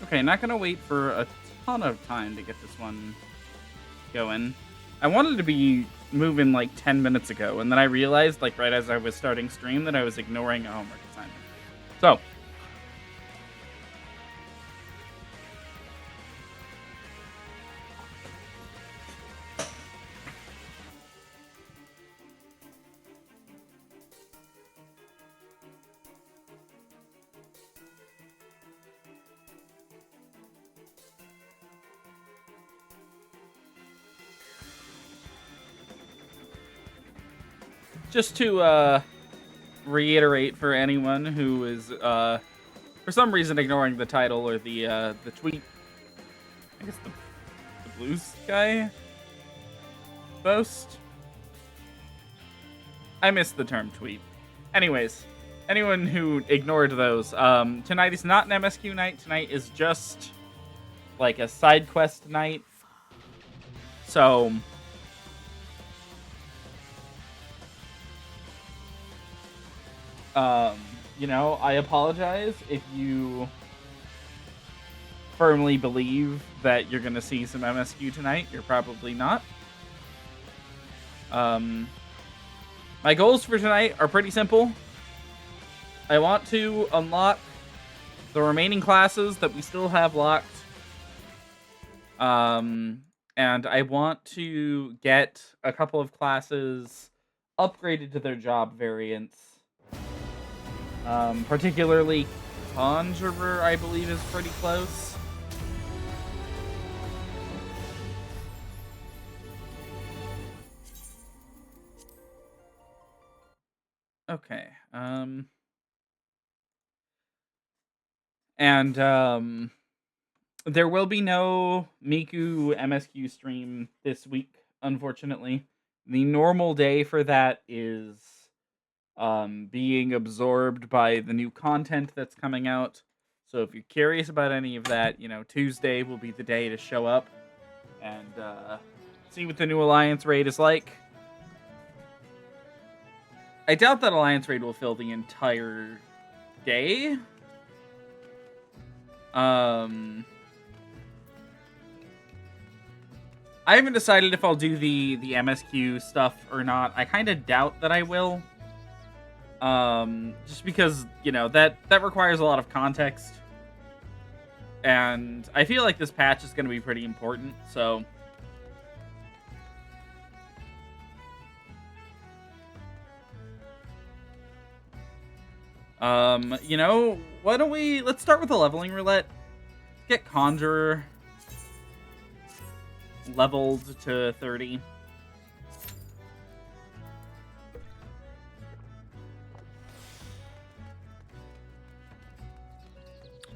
Okay, not gonna wait for a ton of time to get this one going. I wanted to be moving like 10 minutes ago, and then I realized, like right as I was starting stream, that I was ignoring a homework assignment. So, just to reiterate for anyone who is for some reason ignoring the title or the tweet, I guess the Blue Sky post. I missed the term tweet. Anyways, anyone who ignored those, tonight is not an MSQ night. Tonight is just like a side quest night. So, you know, I apologize if you firmly believe that you're gonna see some MSQ tonight. You're probably not. My goals for tonight are pretty simple. I want to unlock the remaining classes that we still have locked. And I want to get a couple of classes upgraded to their job variants. Particularly Conjurer, I believe, is pretty close. Okay. And there will be no Miku MSQ stream this week, unfortunately. The normal day for that is being absorbed by the new content that's coming out. So if you're curious about any of that, you know, Tuesday will be the day to show up and see what the new Alliance raid is like. I doubt that Alliance raid will fill the entire day. I haven't decided if I'll do the MSQ stuff or not. I kind of doubt that I will. Just because, you know, that requires a lot of context. And I feel like this patch is going to be pretty important, so... you know, why don't we... Let's start with the leveling roulette. Let's get Conjurer leveled to 30.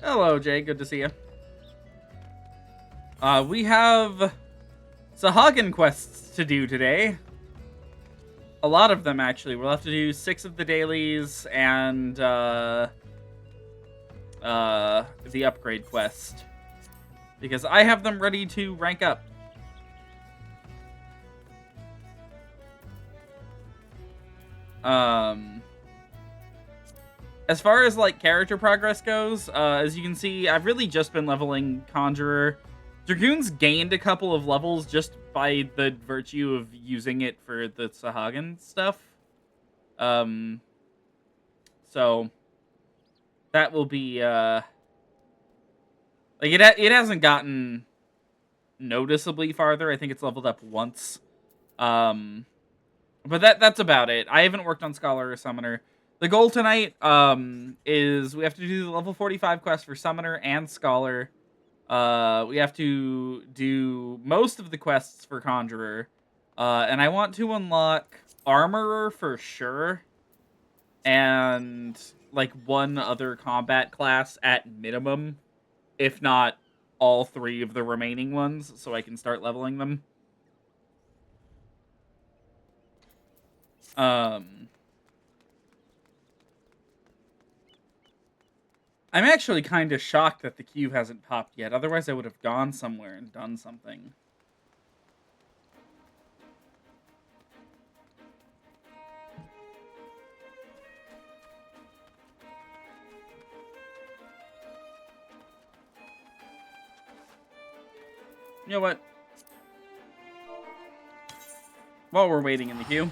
Hello, Jay. Good to see you. We have Sahagin Quests to do today. A lot of them, actually. We'll have to do 6 of the dailies and the upgrade quest. Because I have them ready to rank up. As far as, like, character progress goes, as you can see, I've really just been leveling Conjurer. Dragoon's gained a couple of levels just by the virtue of using it for the Sahagin stuff. So, that will be, like, it hasn't gotten noticeably farther. I think it's leveled up once. But that's about it. I haven't worked on Scholar or Summoner. The goal tonight is we have to do the level 45 quest for Summoner and Scholar. We have to do most of the quests for Conjurer. And I want to unlock Armorer for sure. And, like, one other combat class at minimum. If not all 3 of the remaining ones, so I can start leveling them. I'm actually kind of shocked that the queue hasn't popped yet. Otherwise, I would have gone somewhere and done something. You know what? While we're waiting in the queue.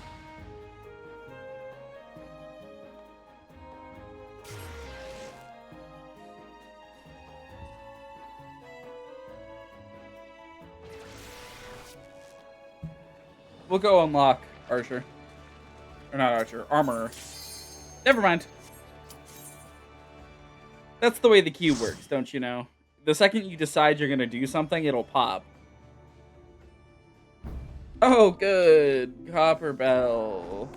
We'll go unlock Archer. Or not Archer, Armorer. Never mind. That's the way the queue works, don't you know? The second you decide you're gonna do something, it'll pop. Oh, good. Copper Bell.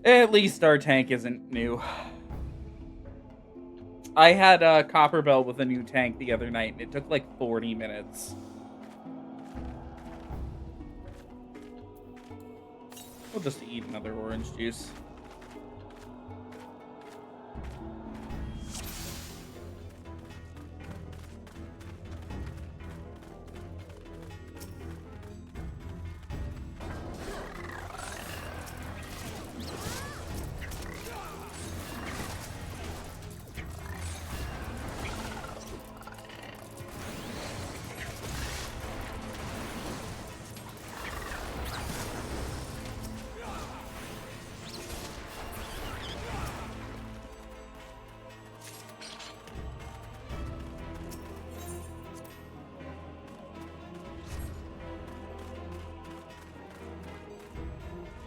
At least our tank isn't new. I had a Copper Bell with a new tank the other night, and it took like 40 minutes. We'll just eat another orange juice.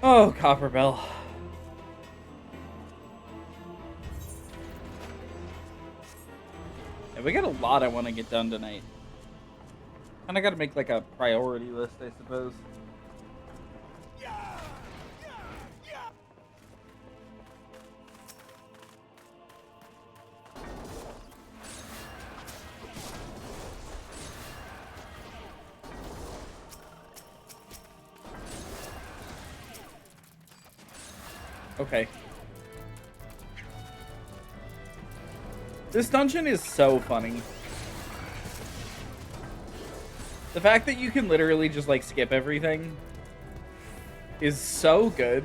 Oh, Copper Bell. Yeah, we got a lot I want to get done tonight. And I gotta make like a priority list, I suppose. Okay. This dungeon is so funny. The fact that you can literally just like skip everything is so good.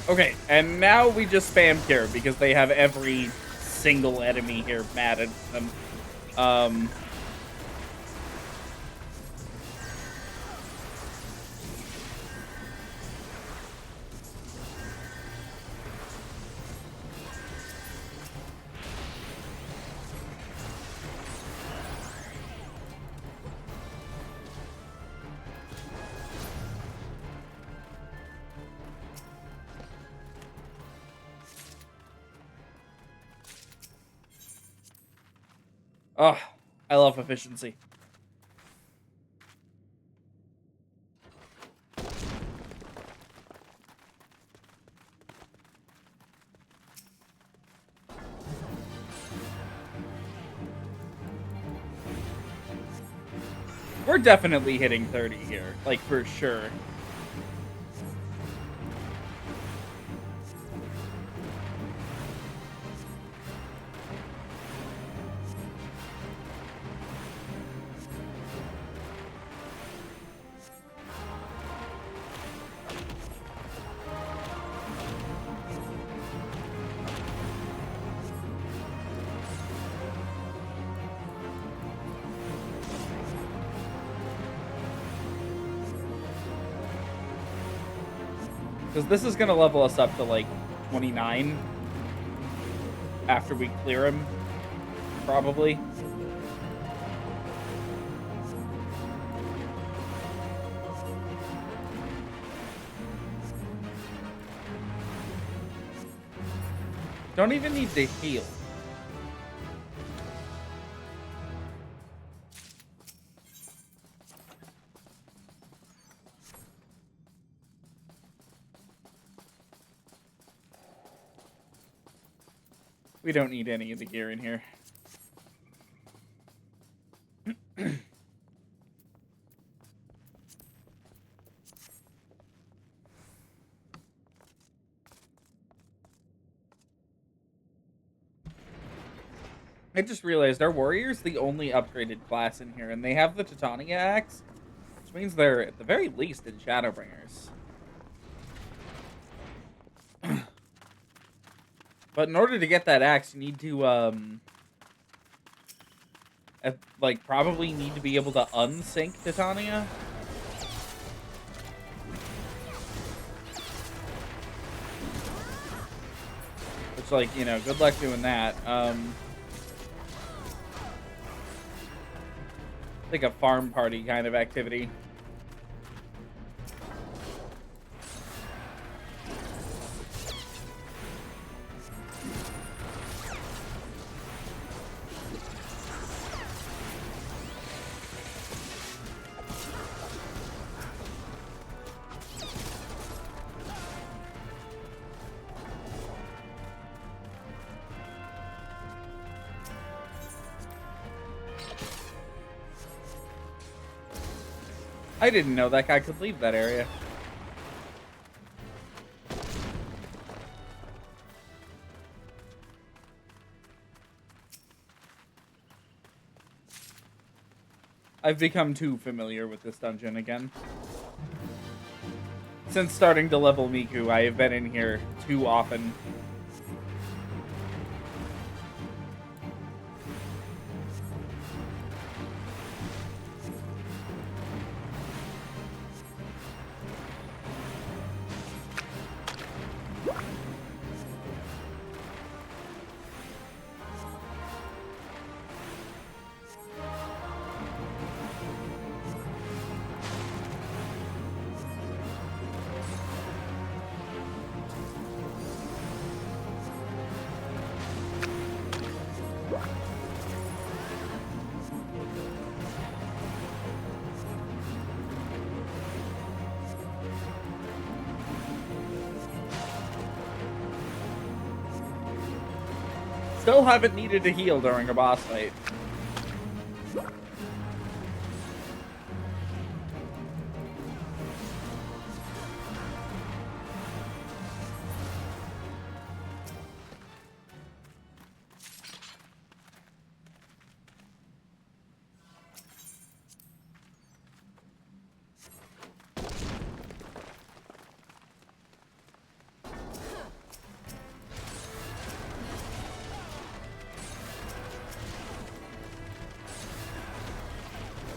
Okay, and now we just spam cure because they have every single enemy here mad at them. Oh, I love efficiency. We're definitely hitting 30 here, like for sure. Because this is going to level us up to, like, 29 after we clear him, probably. Don't even need to heal. We don't need any of the gear in here. I just realized our warrior's the only upgraded class in here, and they have the Titania axe, which means they're at the very least in Shadowbringers. But in order to get that axe, you need to like probably need to be able to unsync Titania. Which, like, you know, good luck doing that. Like a farm party kind of activity. I didn't know that guy could leave that area. I've become too familiar with this dungeon again. Since starting to level Miku, I have been in here too often. Still haven't needed to heal during a boss fight.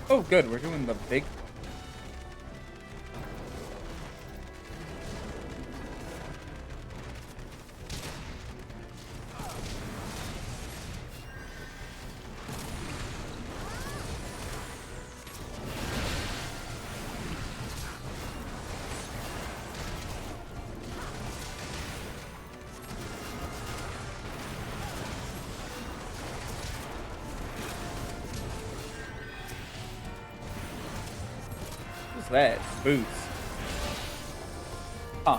Oh, good. We're doing the big one. What's that? Boots. Huh.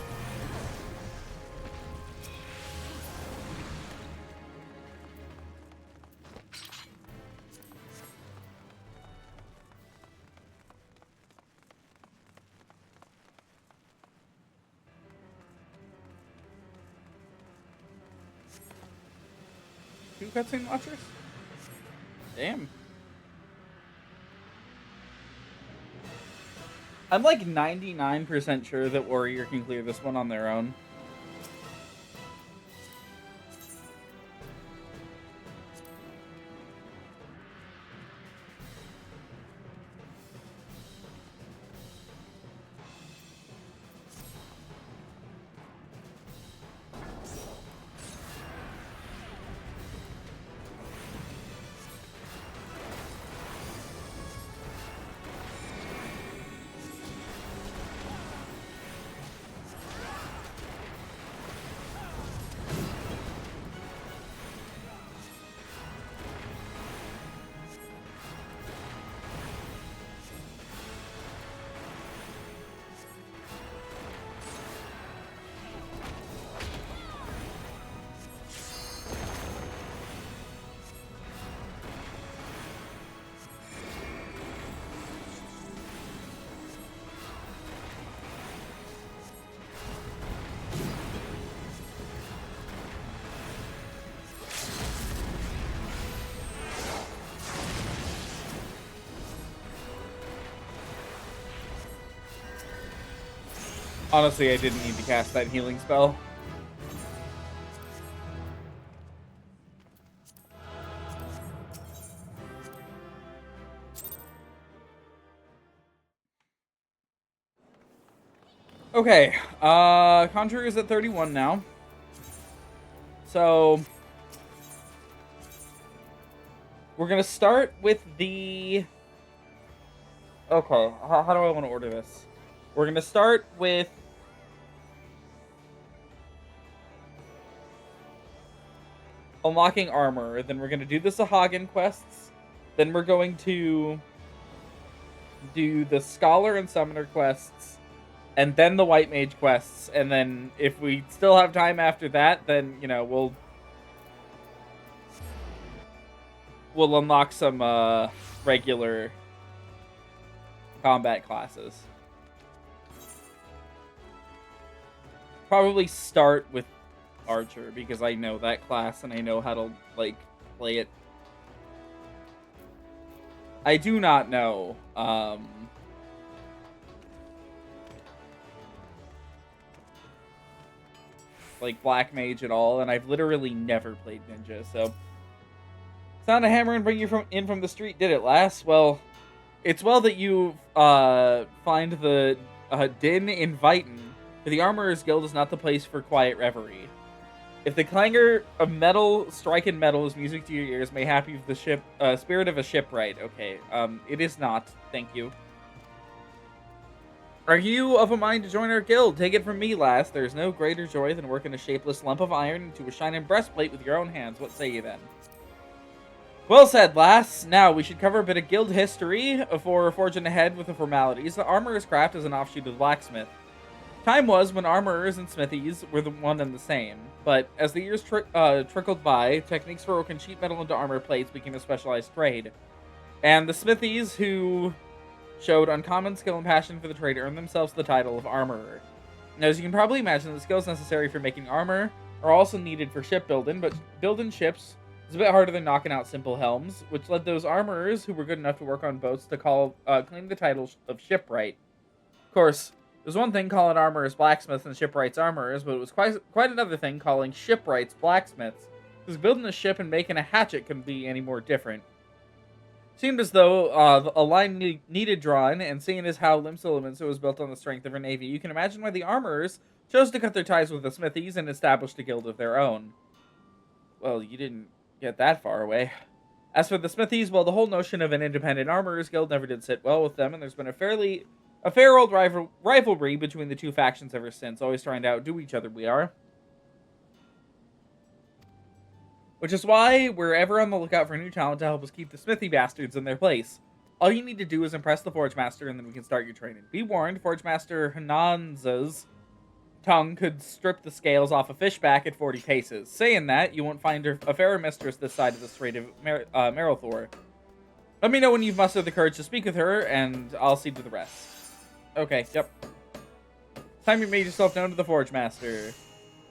Two cutscene watchers? Damn. I'm like 99% sure that Warrior can clear this one on their own. Honestly, I didn't need to cast that healing spell. Okay, Conjurer is at 31 now. So, we're gonna start with the... Okay, how do I want to order this? We're gonna start with... unlocking armor, then we're gonna do the Sahagin quests, then we're going to do the Scholar and Summoner quests, and then the White Mage quests, and then if we still have time after that, then, you know, we'll unlock some, regular combat classes. Probably start with Archer, because I know that class, and I know how to, like, play it. I do not know, like, Black Mage at all, and I've literally never played Ninja, so... Found a hammer and bring you in from the street, did it, lass? Well, it's well that you, find the, din invitin', for the Armorer's Guild is not the place for quiet reverie. If the clangor of metal striking metal is music to your ears, may happy the spirit of a shipwright. Okay, it is not. Thank you. Are you of a mind to join our guild? Take it from me, lass. There is no greater joy than working a shapeless lump of iron into a shining breastplate with your own hands. What say you then? Well said, lass. Now, we should cover a bit of guild history before forging ahead with the formalities. The Armorer's Craft is an offshoot of the blacksmith. Time was when armorers and smithies were the one and the same, but as the years trickled by, techniques for working sheet metal into armor plates became a specialized trade. And the smithies who showed uncommon skill and passion for the trade earned themselves the title of armorer. Now, as you can probably imagine, the skills necessary for making armor are also needed for shipbuilding, but building ships is a bit harder than knocking out simple helms, which led those armorers who were good enough to work on boats to claim the title of shipwright. Of course, there's one thing calling armorers blacksmiths and shipwrights armorers, but it was quite another thing calling shipwrights blacksmiths, because building a ship and making a hatchet couldn't be any more different. Seemed as though a line needed drawn, and seeing as how Limsa was built on the strength of her navy, you can imagine why the armorers chose to cut their ties with the smithies and established a guild of their own. Well, you didn't get that far away. As for the smithies, well, the whole notion of an independent armorers guild never did sit well with them, and there's been a fair old rivalry between the two factions ever since, always trying to outdo each other we are. Which is why we're ever on the lookout for new talent to help us keep the smithy bastards in their place. All you need to do is impress the Forge Master, and then we can start your training. Be warned, Forge Master Hananza's tongue could strip the scales off a fish back at 40 paces. Saying that, you won't find a fairer mistress this side of the Strait of Marithor. Let me know when you've mustered the courage to speak with her, and I'll see to the rest. Okay, yep. Time you made yourself known to the Forge Master.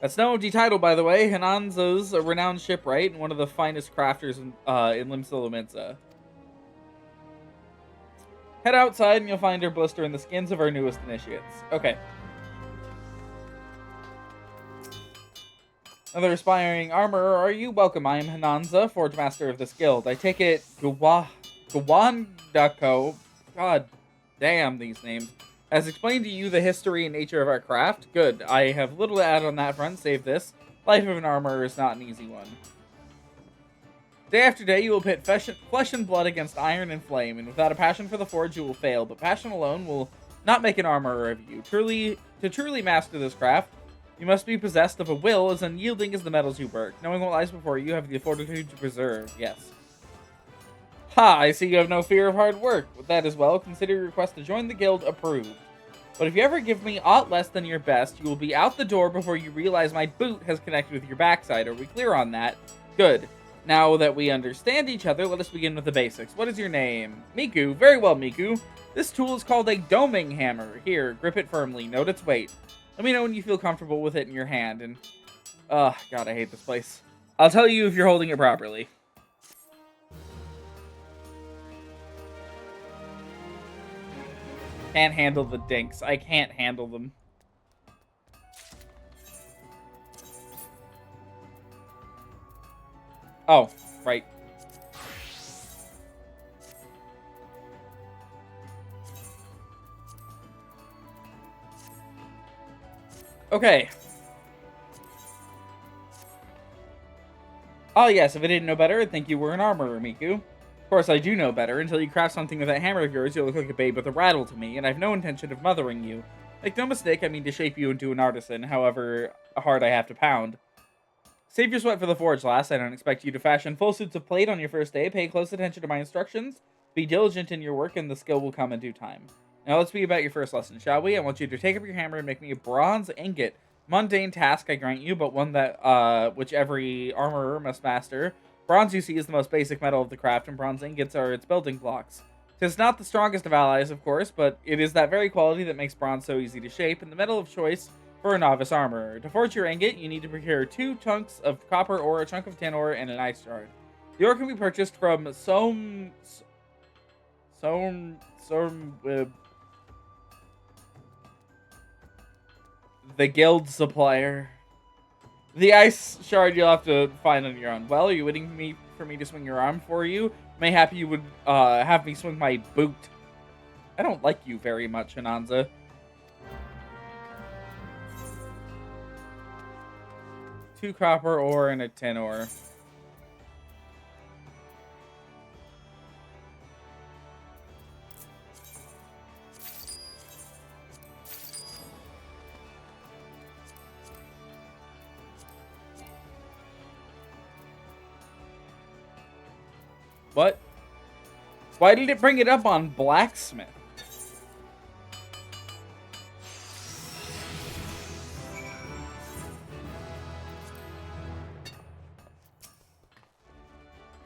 That's no empty title, by the way. Hananza's a renowned shipwright and one of the finest crafters in Limsa. Head outside and you'll find her blistering the skins of our newest initiates. Okay. Another aspiring armorer, are you? Welcome, I am Hananza, Forge Master of this guild. I take it Gawandako. God damn these names. Has explained to you the history and nature of our craft. Good. I have little to add on that front, save this. Life of an armorer is not an easy one. Day after day, you will pit flesh and blood against iron and flame, and without a passion for the forge, you will fail. But passion alone will not make an armorer of you. To truly master this craft, you must be possessed of a will as unyielding as the metals you work. Knowing what lies before you, have the fortitude to preserve. Yes. Ha! I see you have no fear of hard work. With that as well, consider your request to join the guild approved. But if you ever give me aught less than your best, you will be out the door before you realize my boot has connected with your backside. Are we clear on that? Good. Now that we understand each other, let us begin with the basics. What is your name? Miku. Very well, Miku. This tool is called a doming hammer. Here, grip it firmly. Note its weight. Let me know when you feel comfortable with it in your hand. And, God, I hate this place. I'll tell you if you're holding it properly. Can't handle the dinks. I can't handle them. Oh, right. Okay. Oh, yes, if I didn't know better, I'd think you were an armorer, Miku. Of course, I do know better. Until you craft something with that hammer of yours, you look like a babe with a rattle to me, and I've no intention of mothering you. Make no mistake, I mean to shape you into an artisan, however hard I have to pound. Save your sweat for the forge, lass. I don't expect you to fashion full suits of plate on your first day. Pay close attention to my instructions. Be diligent in your work, and the skill will come in due time. Now let's be about your first lesson, shall we? I want you to take up your hammer and make me a bronze ingot. Mundane task, I grant you, but one that which every armorer must master. Bronze, you see, is the most basic metal of the craft, and bronze ingots are its building blocks. 'Tis not the strongest of allies, of course, but it is that very quality that makes bronze so easy to shape, and the metal of choice for a novice armorer. To forge your ingot, you need to procure 2 chunks of copper ore, a chunk of tin ore, and an ice shard. The ore can be purchased from the guild supplier. The ice shard you'll have to find on your own. Well, are you waiting for me to swing your arm for you? Mayhap you would have me swing my boot. I don't like you very much, Ananza. 2 copper ore and a tin ore. What? Why did it bring it up on blacksmith?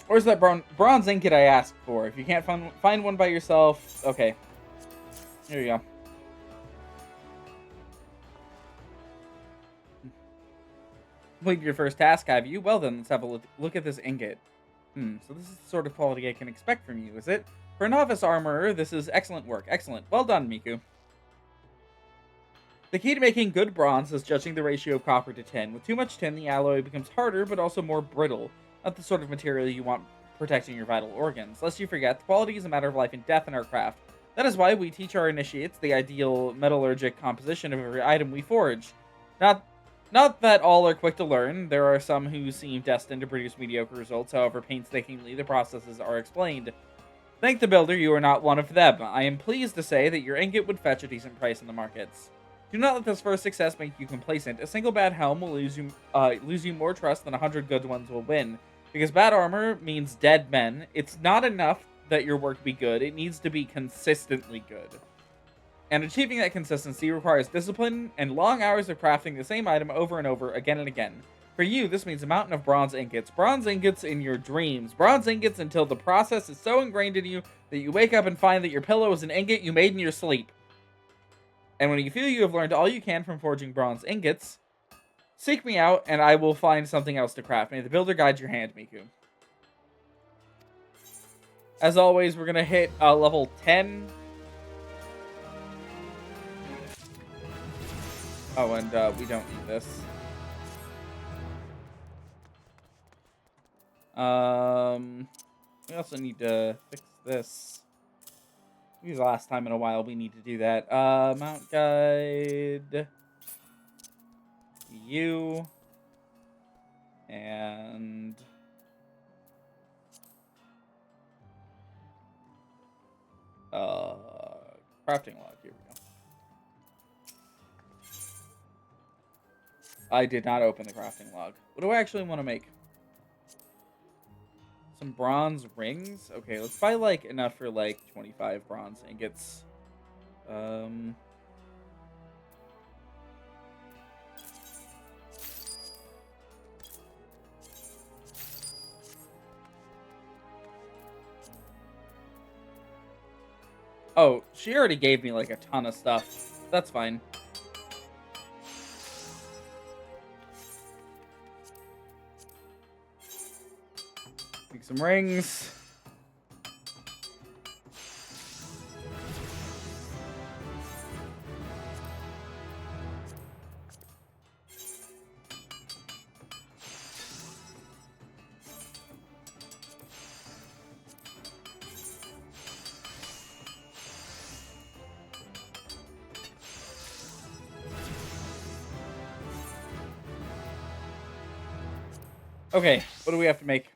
Where's that bronze ingot I asked for? If you can't find one by yourself, okay. Here you go. Completed your first task, have you? Well then, let's have a look at this ingot. So this is the sort of quality I can expect from you, is it? For a novice armorer, this is excellent work. Excellent. Well done, Miku. The key to making good bronze is judging the ratio of copper to tin. With too much tin, the alloy becomes harder, but also more brittle. Not the sort of material you want protecting your vital organs. Lest you forget, the quality is a matter of life and death in our craft. That is why we teach our initiates the ideal metallurgic composition of every item we forge. Not that all are quick to learn. There are some who seem destined to produce mediocre results, however painstakingly the processes are explained. Thank the builder, you are not one of them. I am pleased to say that your ingot would fetch a decent price in the markets. Do not let this first success make you complacent. A single bad helm will lose you more trust than 100 good ones will win. Because bad armor means dead men. It's not enough that your work be good. It needs to be consistently good. And achieving that consistency requires discipline and long hours of crafting the same item over and over, again and again. For you, this means a mountain of bronze ingots. Bronze ingots in your dreams. Bronze ingots until the process is so ingrained in you that you wake up and find that your pillow is an ingot you made in your sleep. And when you feel you have learned all you can from forging bronze ingots, seek me out and I will find something else to craft. May the builder guide your hand, Miku. As always, we're going to hit level 10. Oh, and we don't need this. We also need to fix this. Maybe the last time in a while we need to do that. Mount guide. You. And crafting log. Here we go. I did not open the crafting log. What do I actually want to make? Some bronze rings? Okay, let's buy, like, enough for, like, 25 bronze ingots. Oh, she already gave me, like, a ton of stuff. That's fine. Make some rings. Okay, what do we have to make?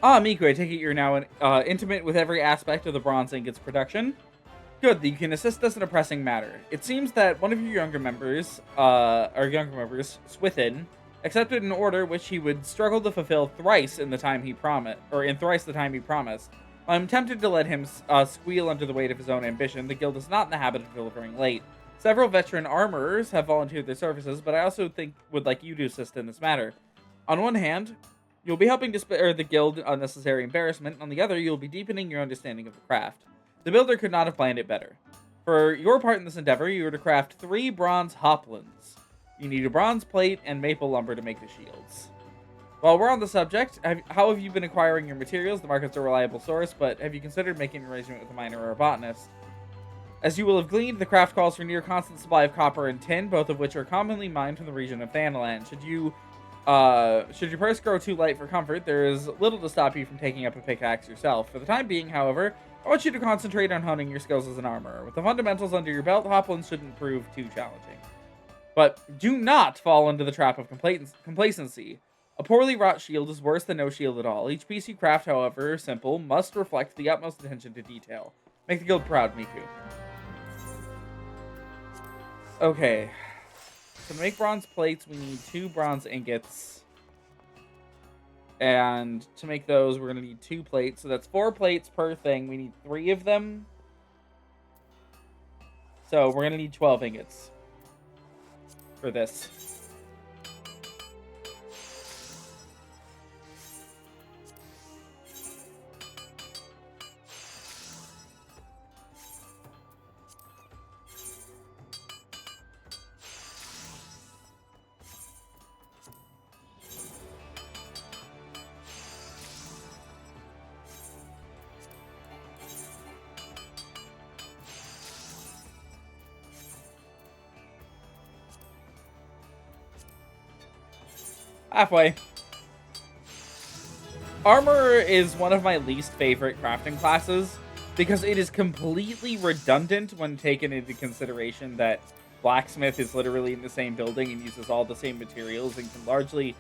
Miku, I take it you're now intimate with every aspect of the bronze ingots production. Good, you can assist us in a pressing matter. It seems that one of your younger members, Swithin, accepted an order which he would struggle to fulfill thrice in the time he promised, or in thrice the time he promised. I'm tempted to let him squeal under the weight of his own ambition. The guild is not in the habit of delivering late. Several veteran armorers have volunteered their services, but I also think would like you to assist in this matter. On one hand, you'll be helping to spare the guild unnecessary embarrassment. On the other, you'll be deepening your understanding of the craft. The builder could not have planned it better. For your part in this endeavor, you are to craft 3 bronze hoplins. You need a bronze plate and maple lumber to make the shields. While we're on the subject, how have you been acquiring your materials? The market's a reliable source, but have you considered making an arrangement with a miner or a botanist? As you will have gleaned, the craft calls for near constant supply of copper and tin, both of which are commonly mined from the region of Thanalan. Should your purse grow too light for comfort, there is little to stop you from taking up a pickaxe yourself. For the time being, however, I want you to concentrate on honing your skills as an armorer. With the fundamentals under your belt, hoplins shouldn't prove too challenging. But do not fall into the trap of complacency. A poorly wrought shield is worse than no shield at all. Each piece you craft, however simple, must reflect the utmost attention to detail. Make the guild proud, Miku. Okay. So to make bronze plates, we need 2 bronze ingots. And to make those, we're going to need 2 plates. So that's 4 plates per thing. We need 3 of them. So we're going to need 12 ingots for this. Halfway. Armor is one of my least favorite crafting classes because it is completely redundant when taken into consideration that blacksmith is literally in the same building and uses all the same materials and can largely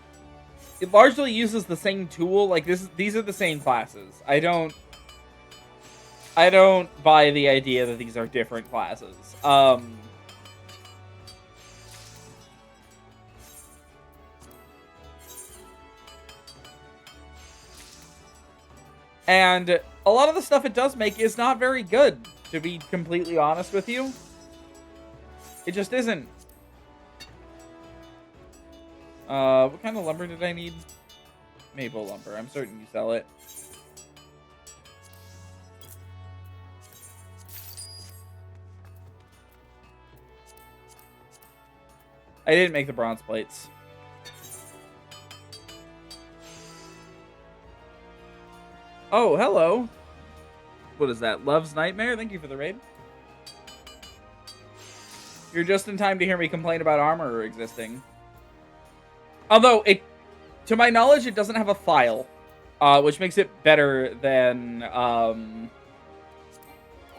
uses the same tool. Like these are the same classes. I don't buy the idea that these are different classes. And a lot of the stuff it does make is not very good, to be completely honest with you. It just isn't. What kind of lumber did I need? Maple lumber. I'm certain you sell it. I didn't make the bronze plates. Oh, hello. What is that? Love's Nightmare? Thank you for the raid. You're just in time to hear me complain about armor existing. Although, to my knowledge, it doesn't have a file. Which makes it better than,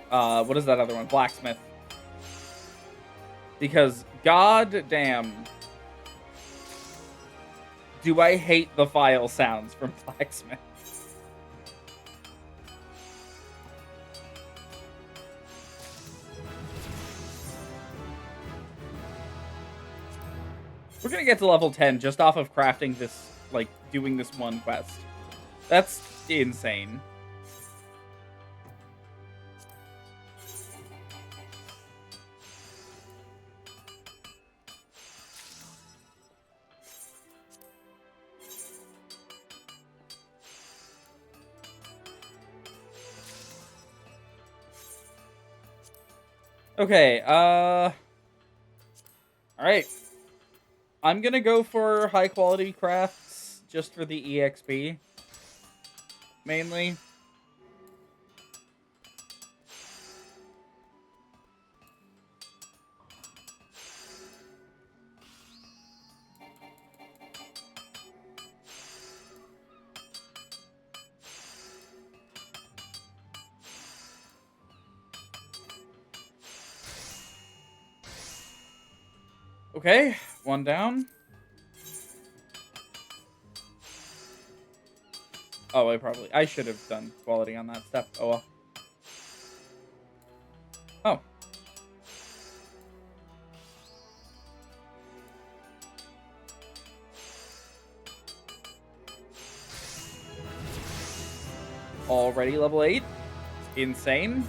what is that other one? Blacksmith. Because, god damn, do I hate the file sounds from Blacksmith. We're gonna get to level 10 just off of crafting this, like, doing this one quest. That's insane. Okay, alright. I'm gonna go for high quality crafts just for the EXP. Mainly. Okay, one down. Oh, I should have done quality on that step. Oh well. Oh. Already level 8. Insane.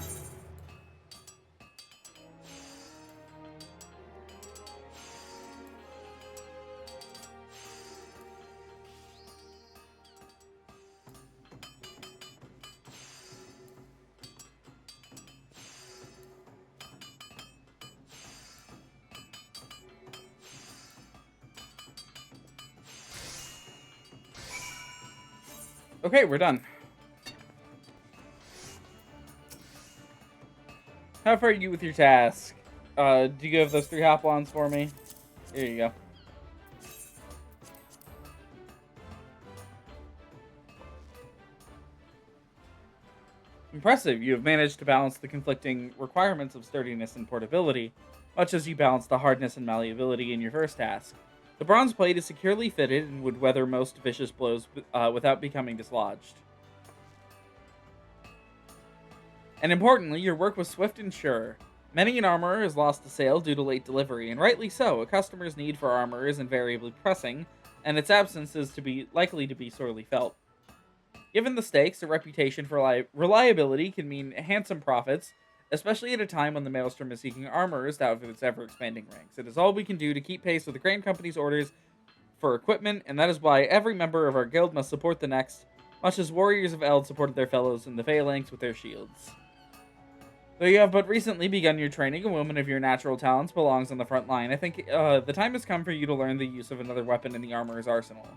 Okay, we're done. How far are you with your task? Do you have those 3 hop-ons for me? Here you go. Impressive. You have managed to balance the conflicting requirements of sturdiness and portability, much as you balance the hardness and malleability in your first task. The bronze plate is securely fitted and would weather most vicious blows without becoming dislodged. And importantly, your work was swift and sure. Many an armorer has lost a sale due to late delivery, and rightly so. A customer's need for armor is invariably pressing, and its absence is likely to be sorely felt. Given the stakes, a reputation for reliability can mean handsome profits, especially at a time when the Maelstrom is seeking armorers to outfit its ever-expanding ranks. It is all we can do to keep pace with the Grand Company's orders for equipment, and that is why every member of our guild must support the next, much as warriors of Eld supported their fellows in the phalanx with their shields. Though you have but recently begun your training, a woman of your natural talents belongs on the front line. I think the time has come for you to learn the use of another weapon in the armorer's arsenal.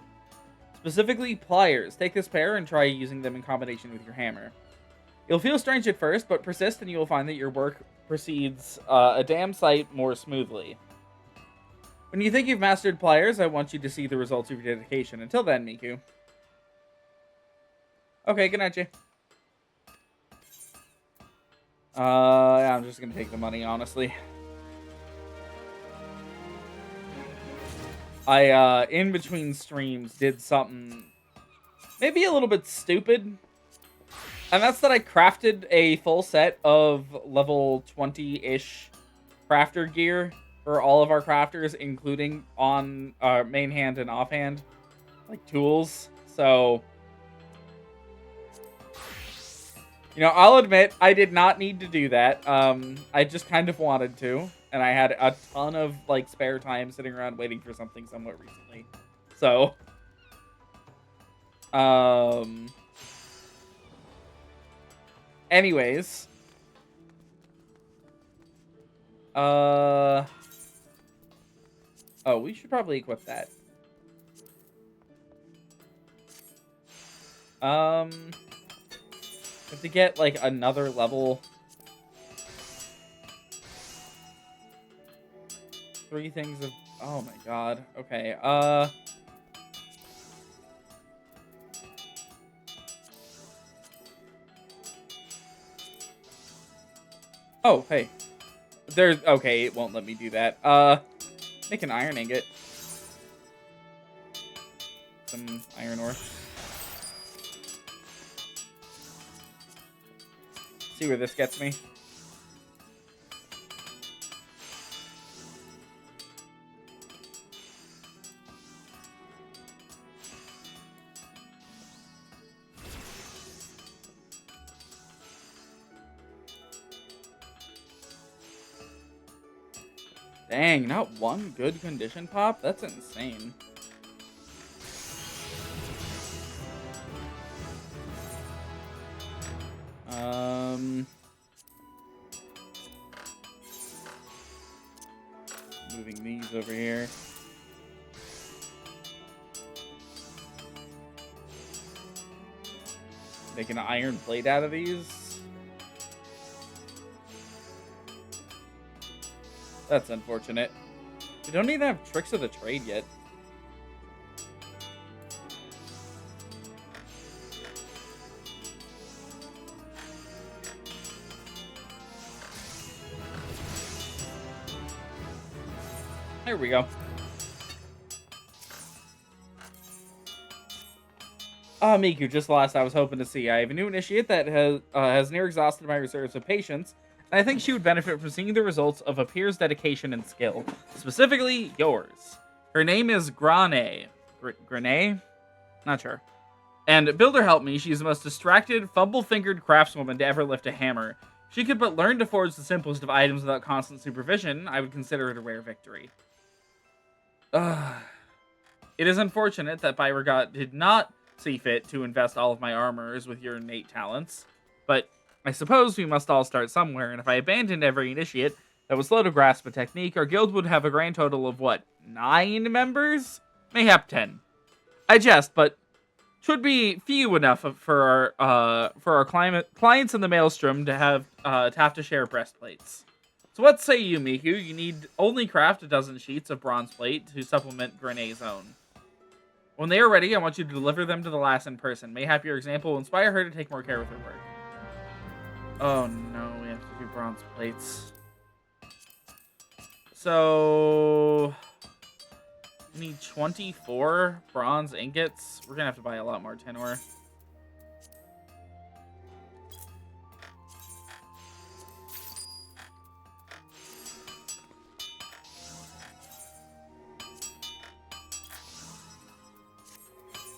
Specifically, pliers. Take this pair and try using them in combination with your hammer. You'll feel strange at first, but persist and you will find that your work proceeds a damn sight more smoothly. When you think you've mastered pliers, I want you to see the results of your dedication. Until then, Miku. Okay, good night, Jay. Yeah, I'm just gonna take the money, honestly. I, in between streams, did something maybe a little bit stupid. And that's that I crafted a full set of level 20-ish crafter gear for all of our crafters, including on our main hand and offhand, like tools. So, you know, I'll admit I did not need to do that. I just kind of wanted to. And I had a ton of, like, spare time sitting around waiting for something somewhat recently. So, anyways. Oh, we should probably equip that. Have to get, like, another level. 3 things of... Oh my god. Okay, Oh, hey. There's... Okay, it won't let me do that. Make an iron ingot. Some iron ore. See where this gets me. Dang, not one good condition pop? That's insane. Moving these over here. Make an iron plate out of these. That's unfortunate. We don't even have tricks of the trade yet. There we go. Ah, Miku, just the last I was hoping to see. I have a new initiate that has near exhausted my reserves of patience, and I think she would benefit from seeing the results of a peer's dedication and skill, specifically yours. Her name is Grane. Grane? Not sure. And Builder helped me. She's the most distracted, fumble-fingered craftswoman to ever lift a hammer. If she could but learn to forge the simplest of items without constant supervision, I would consider it a rare victory. Ugh. It is unfortunate that Byregot did not see fit to invest all of my armors with your innate talents, but I suppose we must all start somewhere, and if I abandoned every initiate that was slow to grasp a technique, our guild would have a grand total of, 9 members? Mayhap 10. I jest, but should be few enough for our clients in the Maelstrom to have to share breastplates. So what say you, Miku? You need only craft a dozen sheets of bronze plate to supplement Grenae's own. When they are ready, I want you to deliver them to the lass in person. Mayhap your example will inspire her to take more care with her work. Oh no, we have to do bronze plates. So we need 24 bronze ingots. We're gonna have to buy a lot more tin ore.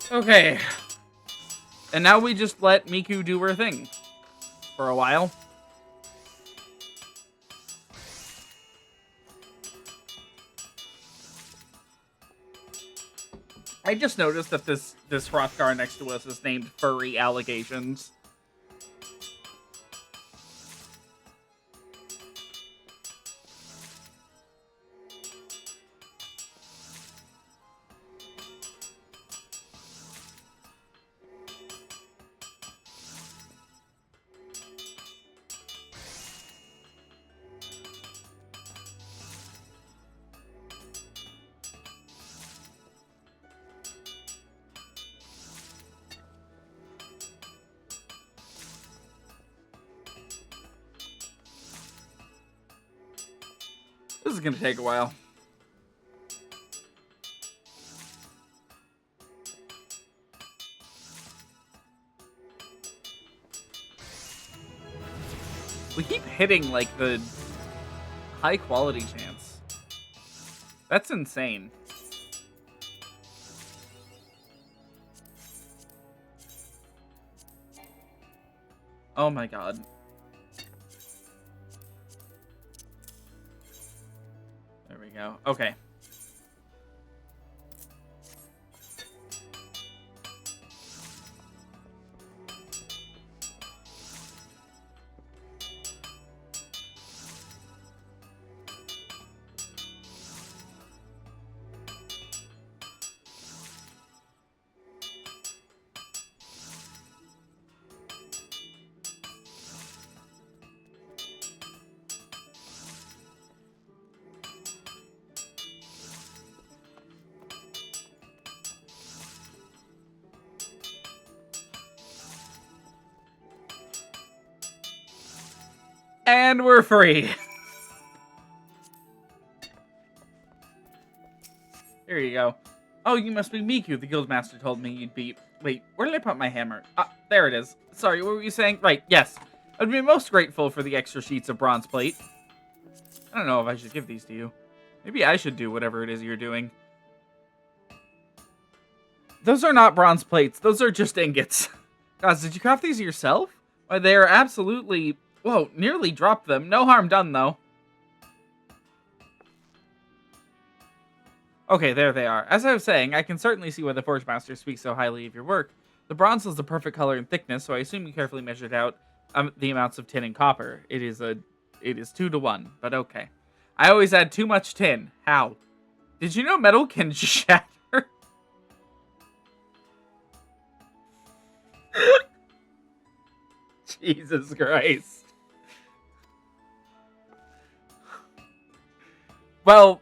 Okay. And now we just let Miku do her thing for a while. I just noticed that this Hrothgar next to us is named Furry Allegations. This is gonna take a while. We keep hitting, like, the high quality chance. That's insane. Oh my god. There we go. Okay. And we're free. There you go. Oh, you must be Miku. The guildmaster told me you'd be... Wait, where did I put my hammer? Ah, there it is. Sorry, what were you saying? Right, yes. I'd be most grateful for the extra sheets of bronze plate. I don't know if I should give these to you. Maybe I should do whatever it is you're doing. Those are not bronze plates. Those are just ingots. Guys, did you craft these yourself? Why, they are absolutely... Whoa, nearly dropped them. No harm done, though. Okay, there they are. As I was saying, I can certainly see why the Forge Master speaks so highly of your work. The bronze is the perfect color and thickness, so I assume you carefully measured out the amounts of tin and copper. It is 2 to 1, but okay. I always add too much tin. How? Did you know metal can shatter? Jesus Christ. Well,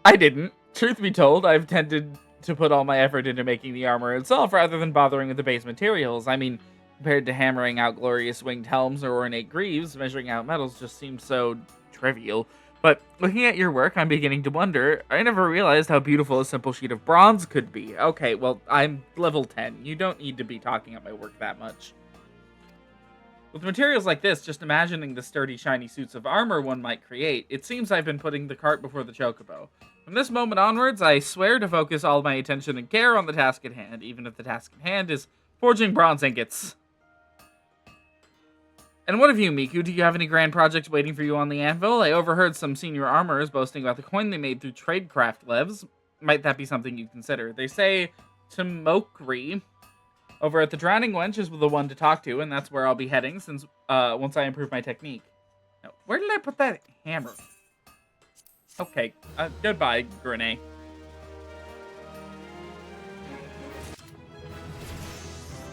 I didn't. Truth be told, I've tended to put all my effort into making the armor itself rather than bothering with the base materials. I mean, compared to hammering out glorious winged helms or ornate greaves, measuring out metals just seems so trivial. But looking at your work, I'm beginning to wonder. I never realized how beautiful a simple sheet of bronze could be. Okay, well, I'm level 10. You don't need to be talking at my work that much. With materials like this, just imagining the sturdy, shiny suits of armor one might create, it seems I've been putting the cart before the chocobo. From this moment onwards, I swear to focus all my attention and care on the task at hand, even if the task at hand is forging bronze ingots. And what of you, Miku? Do you have any grand projects waiting for you on the anvil? I overheard some senior armorers boasting about the coin they made through tradecraft levs. Might that be something you consider? They say Tomokri over at the Drowning Wench is the one to talk to, and that's where I'll be heading since once I improve my technique. Now, where did I put that hammer? Okay, goodbye, Grenade.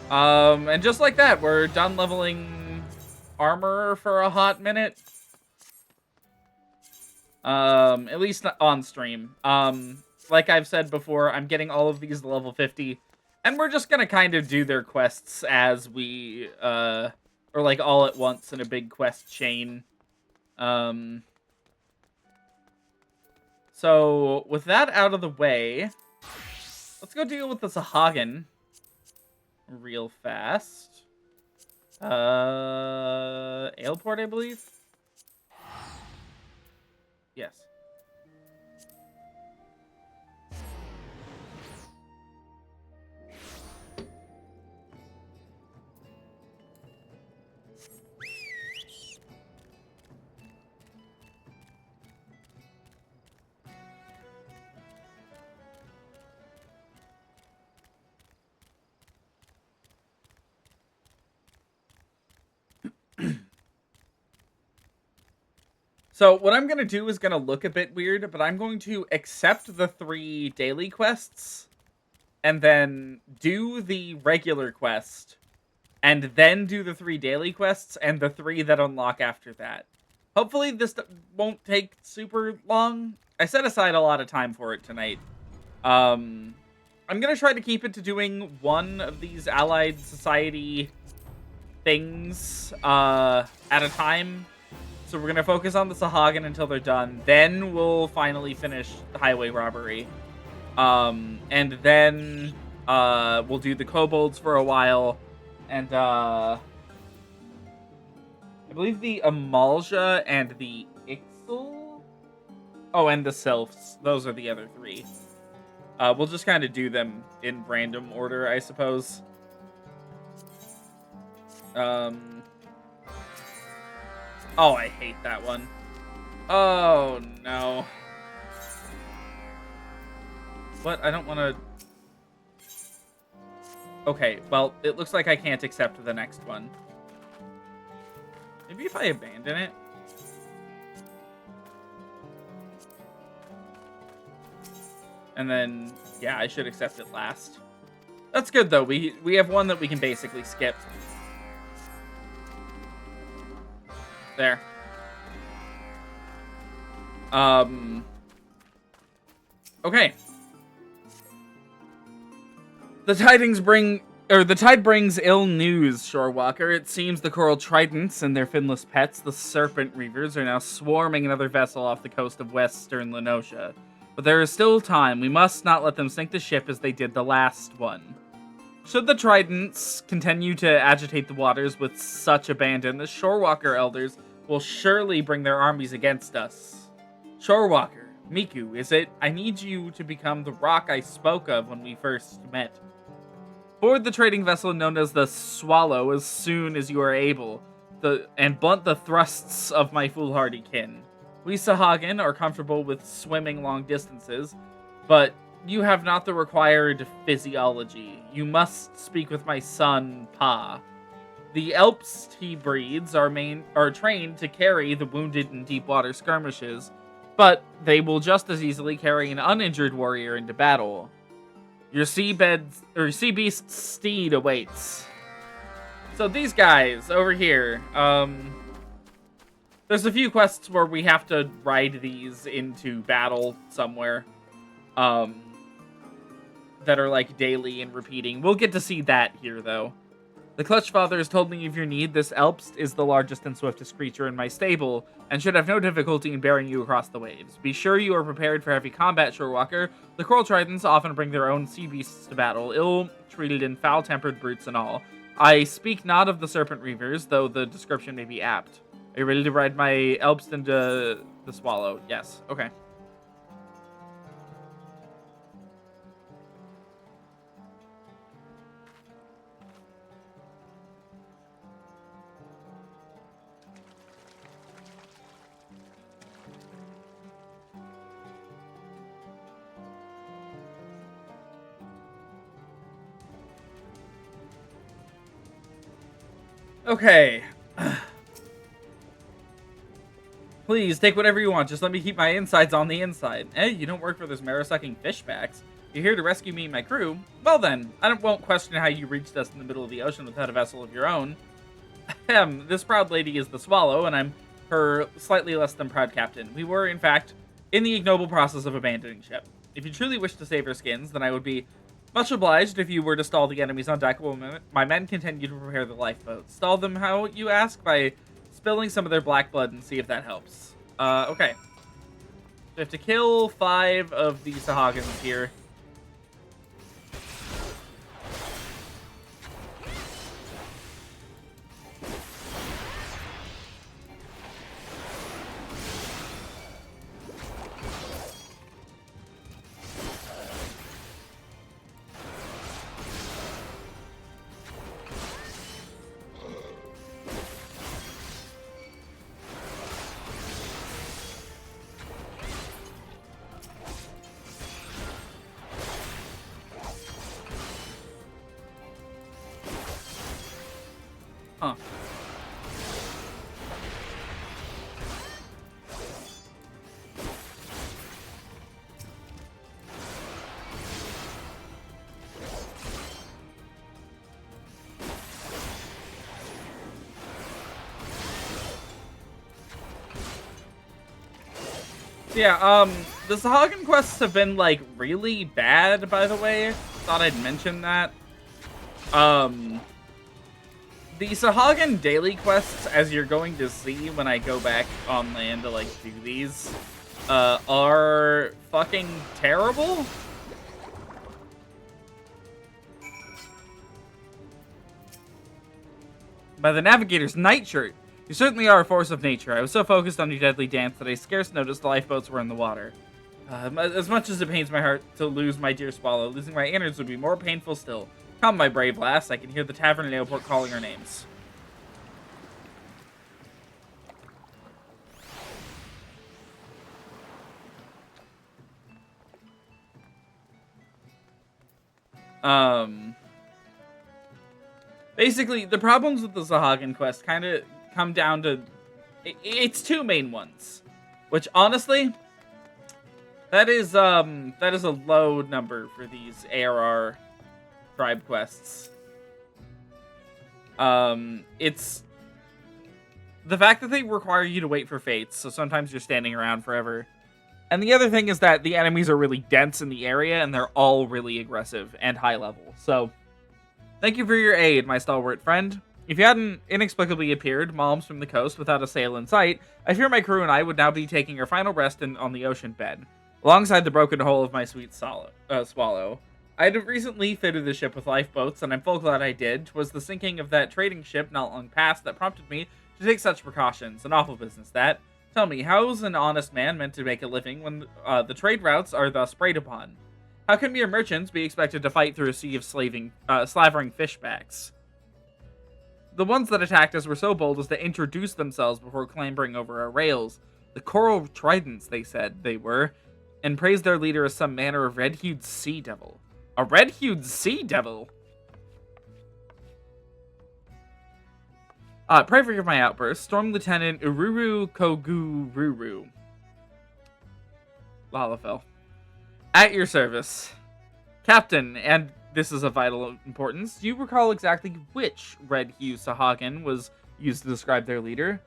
And just like that, we're done leveling armor for a hot minute. At least on stream. Like I've said before, I'm getting all of these to level 50. And we're just gonna kind of do their quests as we, or like all at once in a big quest chain. So, with that out of the way, let's go deal with the Sahagin real fast. Ailport, I believe? Yes. So what I'm going to do is going to look a bit weird, but I'm going to accept the 3 daily quests and then do the regular quest and then do the 3 daily quests and the 3 that unlock after that. Hopefully this won't take super long. I set aside a lot of time for it tonight. I'm going to try to keep it to doing 1 of these Allied Society things at a time. So we're going to focus on the Sahagin until they're done. Then we'll finally finish the highway robbery. And then we'll do the kobolds for a while. And I believe the Amalja and the Ixal. Oh, and the Sylphs. Those are the other 3. We'll just kind of do them in random order, I suppose. Oh, I hate that one. Oh, no. What? I don't want to... Okay, well, it looks like I can't accept the next one. Maybe if I abandon it? And then, yeah, I should accept it last. That's good, though. We have one that we can basically skip. There. Okay. The tide brings ill news, Shorewalker. It seems the coral tridents and their finless pets, the serpent reavers, are now swarming another vessel off the coast of western Lenosha. But there is still time. We must not let them sink the ship as they did the last one. Should the tridents continue to agitate the waters with such abandon, the Shorewalker elders will surely bring their armies against us. Shorewalker, Miku, is it? I need you to become the rock I spoke of when we first met. Board the trading vessel known as the Swallow as soon as you are able, and blunt the thrusts of my foolhardy kin. We Sahagin are comfortable with swimming long distances, but you have not the required physiology. You must speak with my son, Pa. The Elps he breeds are trained to carry the wounded in deep water skirmishes, but they will just as easily carry an uninjured warrior into battle. Your sea beast steed awaits. So these guys over here, there's a few quests where we have to ride these into battle somewhere. That are like daily and repeating. We'll get to see that here though. The Clutch Father has told me of your need. This Elpst is the largest and swiftest creature in my stable, and should have no difficulty in bearing you across the waves. Be sure you are prepared for heavy combat, Shorewalker. The Coral Tridents often bring their own sea beasts to battle, ill-treated and foul-tempered brutes and all. I speak not of the Serpent Reavers, though the description may be apt. Are you ready to ride my Elpst into the Swallow? Yes. Okay. Okay. Please, take whatever you want. Just let me keep my insides on the inside. Eh, you don't work for those marrow-sucking fishbacks. You're here to rescue me and my crew? Well then, won't question how you reached us in the middle of the ocean without a vessel of your own. This proud lady is the Swallow, and I'm her slightly less than proud captain. We were, in fact, in the ignoble process of abandoning ship. If you truly wish to save our skins, then I would be much obliged if you were to stall the enemies on deck while my men continue to prepare the lifeboats. Stall them how, you ask? By spilling some of their black blood and see if that helps. Okay. We have to kill 5 of the Sahagins here. Huh. Yeah, the Sahagin Quests have been, like, really bad, by the way. Thought I'd mention that. The Sahagin daily quests, as you're going to see when I go back on land to, like, do these, are fucking terrible. By the Navigator's nightshirt. You certainly are a force of nature. I was so focused on your deadly dance that I scarce noticed the lifeboats were in the water. As much as it pains my heart to lose my dear Swallow, losing my innards would be more painful still. Come, my brave lass. I can hear the tavern in Airport calling our names. Basically, the problems with the Sahagin quest kind of come down to... It's 2 main ones. Which, honestly, that is a low number for these ARR tribe quests. It's the fact that they require you to wait for fates, so sometimes you're standing around forever. And the other thing is that the enemies are really dense in the area, and they're all really aggressive and high level. So, thank you for your aid, my stalwart friend. If you hadn't inexplicably appeared, malms from the coast, without a sail in sight, I fear my crew and I would now be taking our final rest on the ocean bed, alongside the broken hull of my sweet Swallow. I had recently fitted the ship with lifeboats, and I'm full glad I did. 'Twas the sinking of that trading ship not long past that prompted me to take such precautions. An awful business, that. Tell me, how's an honest man meant to make a living when the trade routes are thus preyed upon? How can mere merchants be expected to fight through a sea of slavering fishbacks? The ones that attacked us were so bold as to introduce themselves before clambering over our rails. The Coral Tridents, they said they were, and praised their leader as some manner of red-hued sea devil. A red-hued sea devil? Pray forgive my outburst. Storm Lieutenant Ururu Kogururu. Lalafell. At your service. Captain, and this is of vital importance, do you recall exactly which red hue Sahagin was used to describe their leader?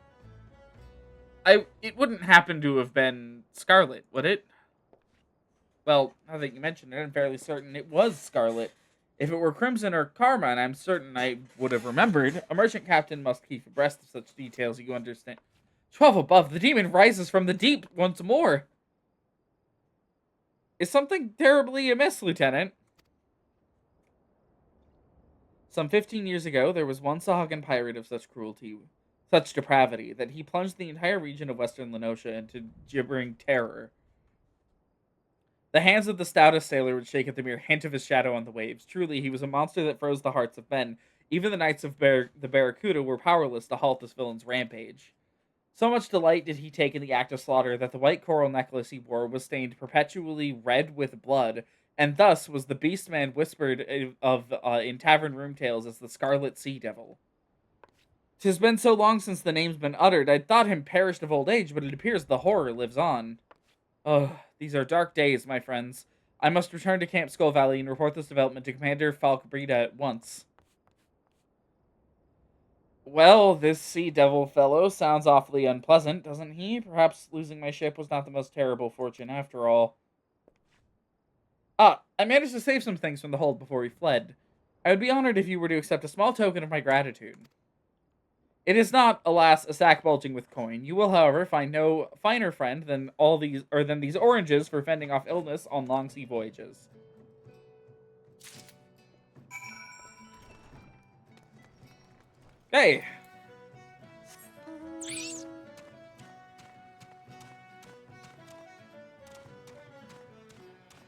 It wouldn't happen to have been Scarlet, would it? Well, now that you mention it, I'm fairly certain it was Scarlet. If it were Crimson or Carmine, I'm certain I would have remembered. A merchant captain must keep abreast of such details, you understand. 12 above, the demon rises from the deep once more. Is something terribly amiss, Lieutenant? Some 15 years ago, there was one Sahagin pirate of such cruelty, such depravity, that he plunged the entire region of western Lenosha into gibbering terror. The hands of the stoutest sailor would shake at the mere hint of his shadow on the waves. Truly, he was a monster that froze the hearts of men. Even the knights of the Barracuda were powerless to halt this villain's rampage. So much delight did he take in the act of slaughter that the white coral necklace he wore was stained perpetually red with blood, and thus was the beast man whispered of in tavern room tales as the Scarlet Sea Devil. 'Tis been so long since the name's been uttered, I'd thought him perished of old age, but it appears the horror lives on. Oh, these are dark days, my friends. I must return to Camp Skull Valley and report this development to Commander Falkbreda at once. Well, this sea devil fellow sounds awfully unpleasant, doesn't he? Perhaps losing my ship was not the most terrible fortune after all. Ah, I managed to save some things from the hold before we fled. I would be honored if you were to accept a small token of my gratitude. It is not, alas, a sack bulging with coin. You will, however, find no finer friend than these oranges for fending off illness on long sea voyages. Hey.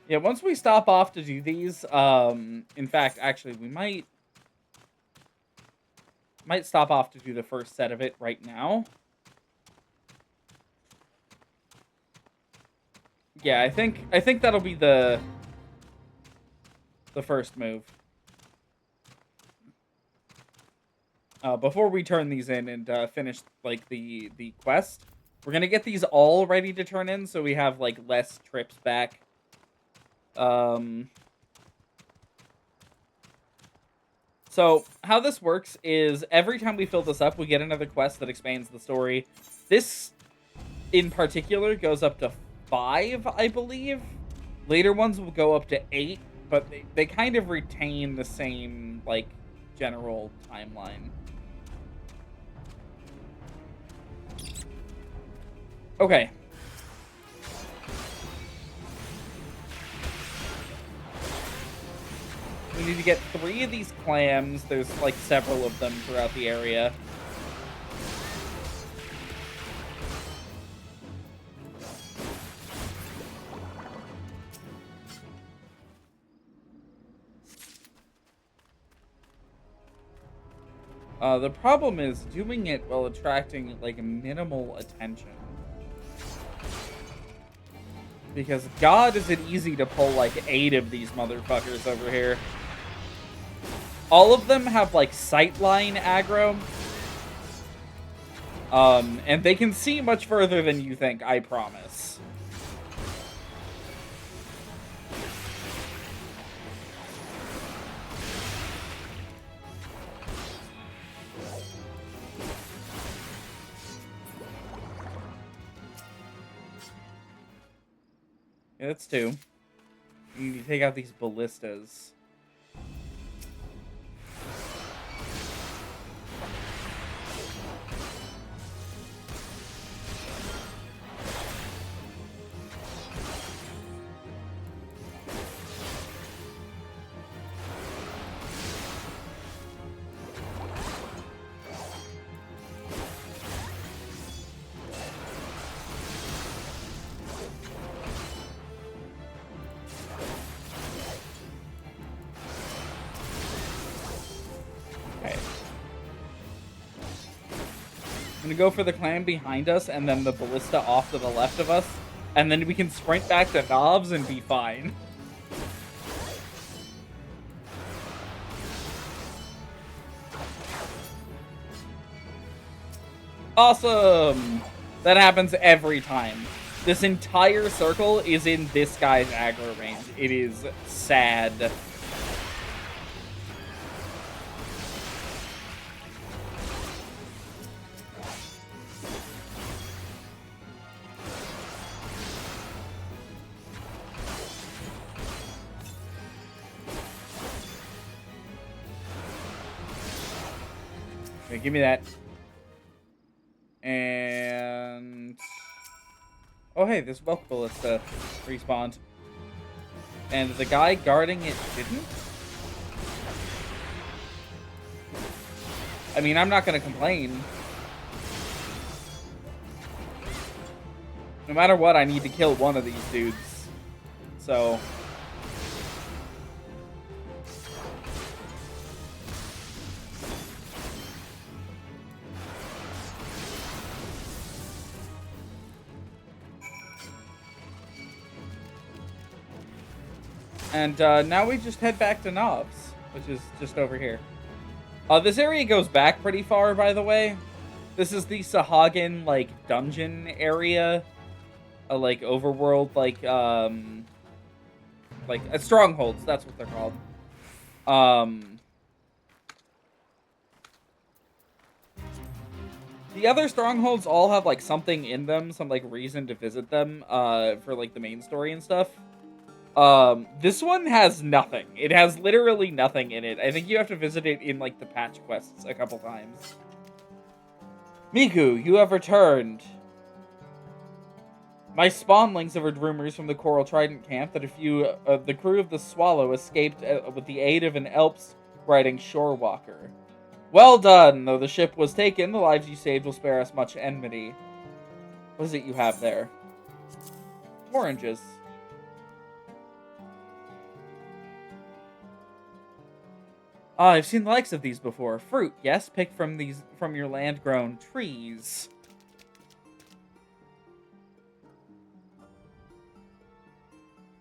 Yeah, once we stop off to do these, in fact, actually, we might stop off to do the first set of it right now. Yeah, I think that'll be the first move. Before we turn these in and finish like the quest, we're gonna get these all ready to turn in so we have like less trips back. So how this works is every time we fill this up, we get another quest that expands the story. This, in particular, goes up to 5, I believe. Later ones will go up to 8, but they kind of retain the same, like, general timeline. Okay. We need to get 3 of these clams. There's, like, several of them throughout the area. The problem is doing it while attracting, like, minimal attention. Because God, is it easy to pull, like, 8 of these motherfuckers over here. All of them have, like, sightline aggro. And they can see much further than you think, I promise. Yeah, that's 2. You need to take out these ballistas. I'm gonna go for the clan behind us and then the ballista off to the left of us, and then we can sprint back to Knobs and be fine. Awesome! That happens every time. This entire circle is in this guy's aggro range. It is sad. Okay, give me that. And... Oh, hey, this Welcome respawned. And the guy guarding it didn't? I mean, I'm not gonna complain. No matter what, I need to kill one of these dudes. So... And now we just head back to Knobs, which is just over here. This area goes back pretty far, by the way. This is the Sahagin, like, dungeon area. Like, overworld, like, strongholds, that's what they're called. The other strongholds all have, like, something in them, some, like, reason to visit them, for, like, the main story and stuff. This one has nothing. It has literally nothing in it. I think you have to visit it in, like, the patch quests a couple times. Miku, you have returned. My spawnlings have heard rumors from the Coral Trident camp that a few of the crew of the Swallow escaped with the aid of an Alps-riding shorewalker. Well done! Though the ship was taken, the lives you saved will spare us much enmity. What is it you have there? Oranges. Ah, I've seen the likes of these before. Fruit, yes, picked from your land-grown trees.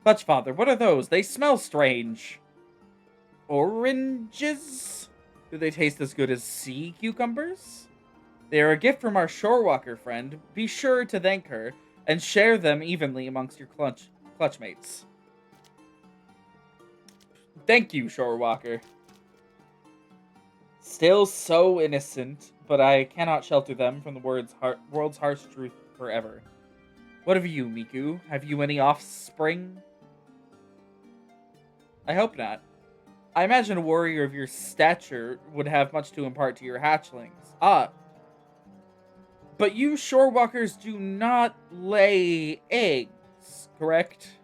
Fudge Father, what are those? They smell strange. Oranges? Do they taste as good as sea cucumbers? They are a gift from our shorewalker friend. Be sure to thank her and share them evenly amongst your clutchmates. Thank you, shorewalker. Still so innocent, but I cannot shelter them from the world's harsh truth forever. What of you, Miku? Have you any offspring? I hope not. I imagine a warrior of your stature would have much to impart to your hatchlings. Ah. But you shorewalkers do not lay eggs, correct?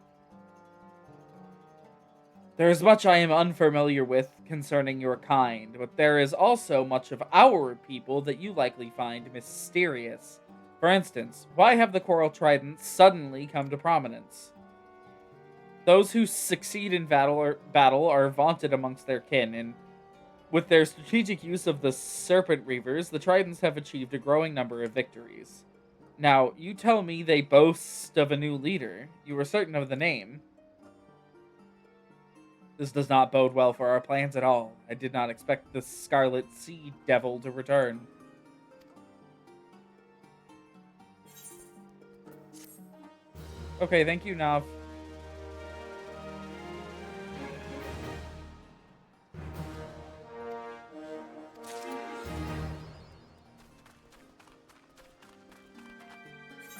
There is much I am unfamiliar with concerning your kind, but there is also much of our people that you likely find mysterious. For instance, why have the Coral Tridents suddenly come to prominence? Those who succeed in battle are vaunted amongst their kin, and with their strategic use of the Serpent Reavers, the Tridents have achieved a growing number of victories. Now, you tell me they boast of a new leader. You are certain of the name. This does not bode well for our plans at all. I did not expect the Scarlet Sea Devil to return. Okay, thank you, Nav.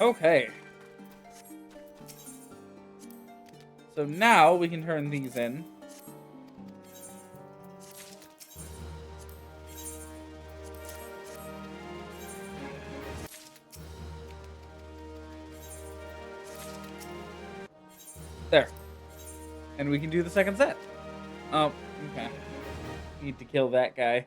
Okay. So now we can turn these in. There. And we can do the second set. Oh, okay. Need to kill that guy.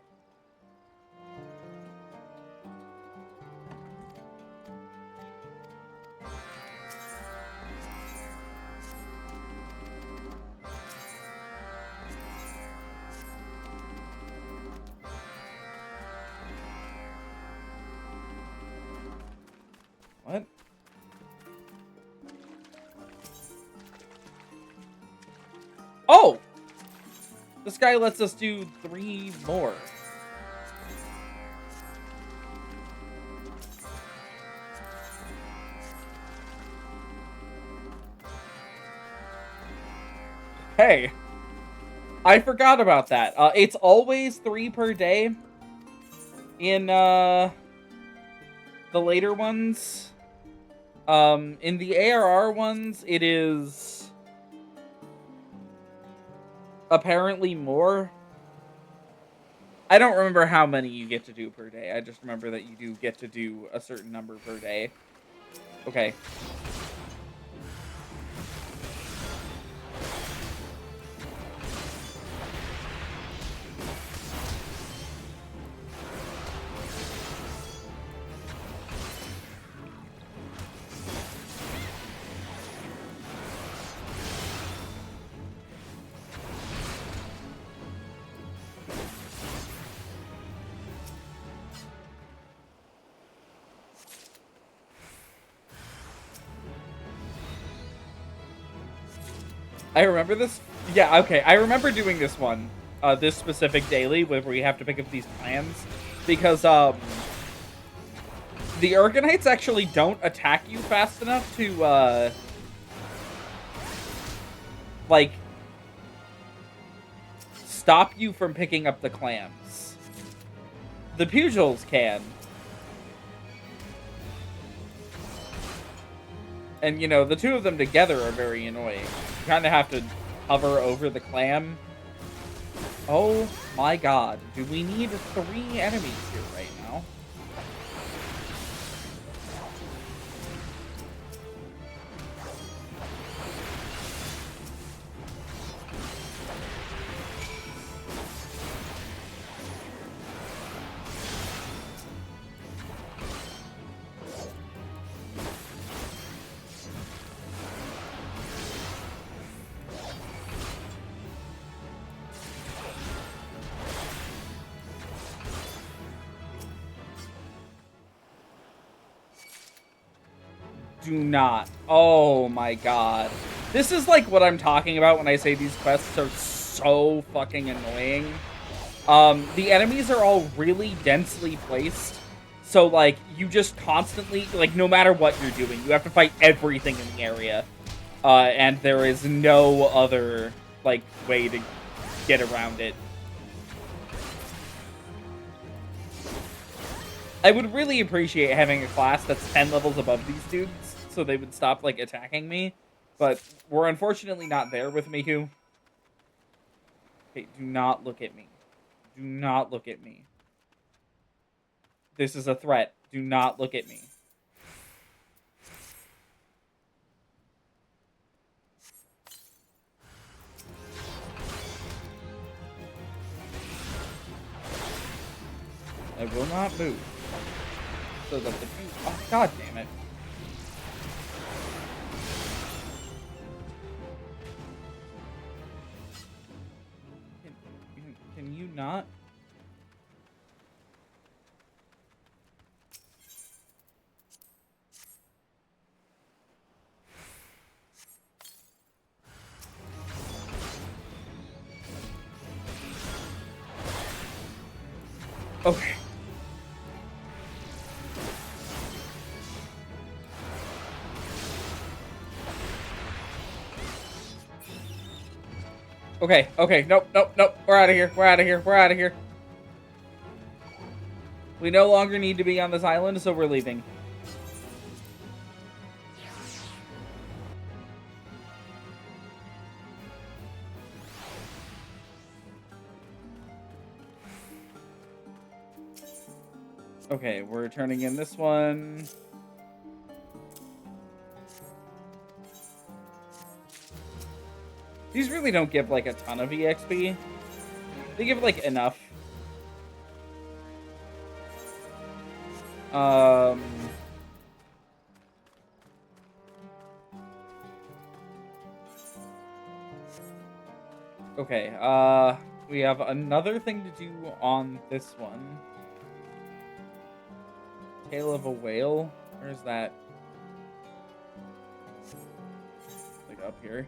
What? Oh! This guy lets us do 3 more. Hey. I forgot about that. It's always 3 per day in the later ones. In the ARR ones, it is apparently more. I don't remember how many you get to do per day. I just remember that you do get to do a certain number per day. Okay. I remember this. Yeah, okay. I remember doing this one, this specific daily, where we have to pick up these clans, because the Ergonites actually don't attack you fast enough to like stop you from picking up the clams. The Pugils can. And, you know, the two of them together are very annoying. You kind of have to hover over the clam. Oh my god. Do we need 3 enemies here right now? Do not. Oh my god. This is like what I'm talking about when I say these quests are so fucking annoying. The enemies are all really densely placed. So, like, you just constantly, like, no matter what you're doing, you have to fight everything in the area. And there is no other, like, way to get around it. I would really appreciate having a class that's 10 levels above these dudes, so they would stop, like, attacking me. But we're unfortunately not there with Miku. Okay, do not look at me. Do not look at me. This is a threat. Do not look at me. I will not move. So that the... Oh, god damn it. Can you not? Okay. Okay, okay, nope, nope, nope. We're out of here. We're out of here. We're out of here. We no longer need to be on this island, so we're leaving. Okay, we're turning in this one. These really don't give, like, a ton of EXP. They give, like, enough. Okay, we have another thing to do on this one. Tail of a Whale? Where's that? Like, up here.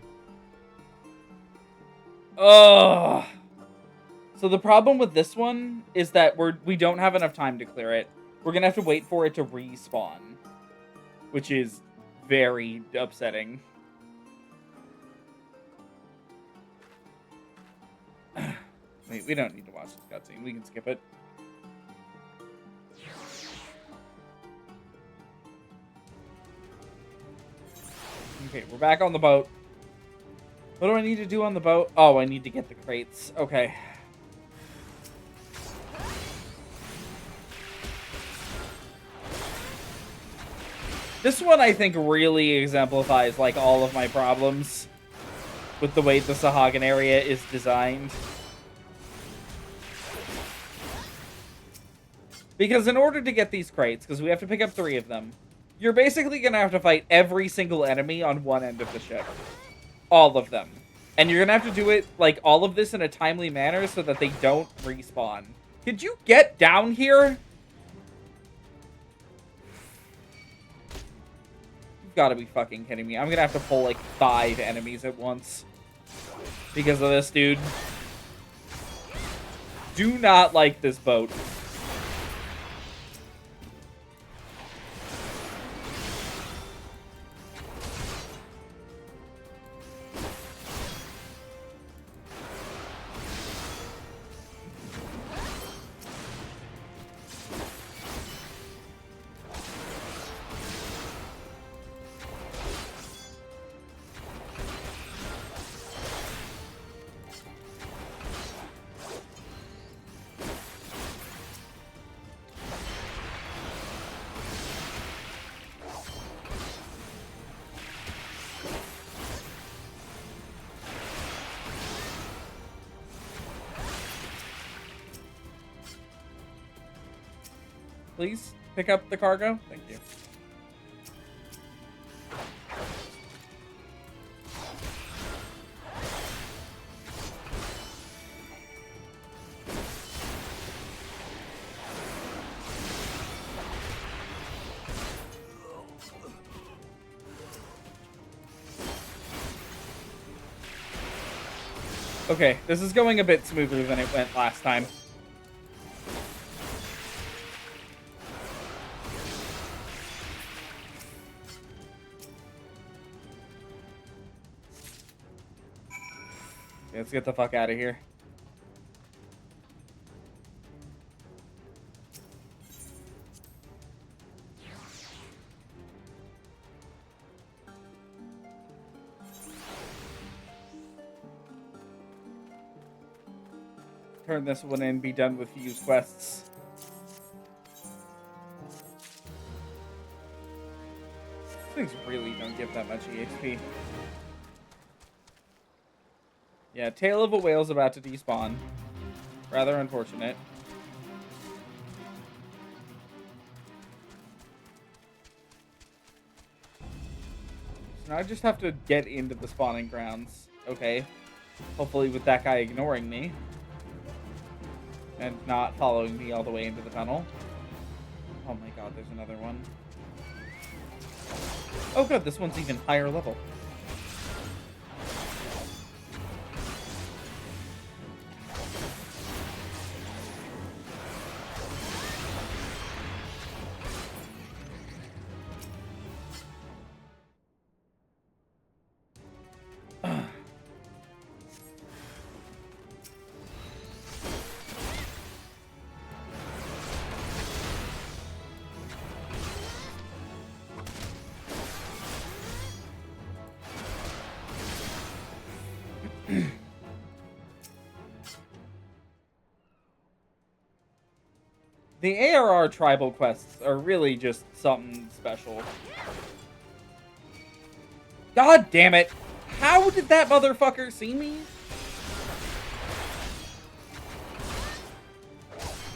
Oh. So the problem with this one is that we don't have enough time to clear it. We're gonna have to wait for it to respawn, which is very upsetting. Wait, we don't need to watch this cutscene. We can skip it. Okay, we're back on the boat. What do I need to do on the boat? Oh, I need to get the crates. Okay. This one, I think, really exemplifies, like, all of my problems with the way the Sahagin area is designed. Because in order to get these crates, because we have to pick up 3 of them, you're basically going to have to fight every single enemy on one end of the ship. All of them. And you're going to have to do it, like, all of this in a timely manner so that they don't respawn. Could you get down here? You've got to be fucking kidding me. I'm going to have to pull, like, 5 enemies at once. Because of this, dude. Do not like this boat. Please pick up the cargo. Thank you. Okay, this is going a bit smoother than it went last time. Let's get the fuck out of here. Turn this one in, be done with fuse quests. These things really don't give that much EXP. Yeah, Tail of a Whale's about to despawn. Rather unfortunate. So now I just have to get into the spawning grounds. Okay. Hopefully with that guy ignoring me. And not following me all the way into the tunnel. Oh my god, there's another one. Oh good, this one's even higher level. The ARR tribal quests are really just something special. God damn it! How did that motherfucker see me?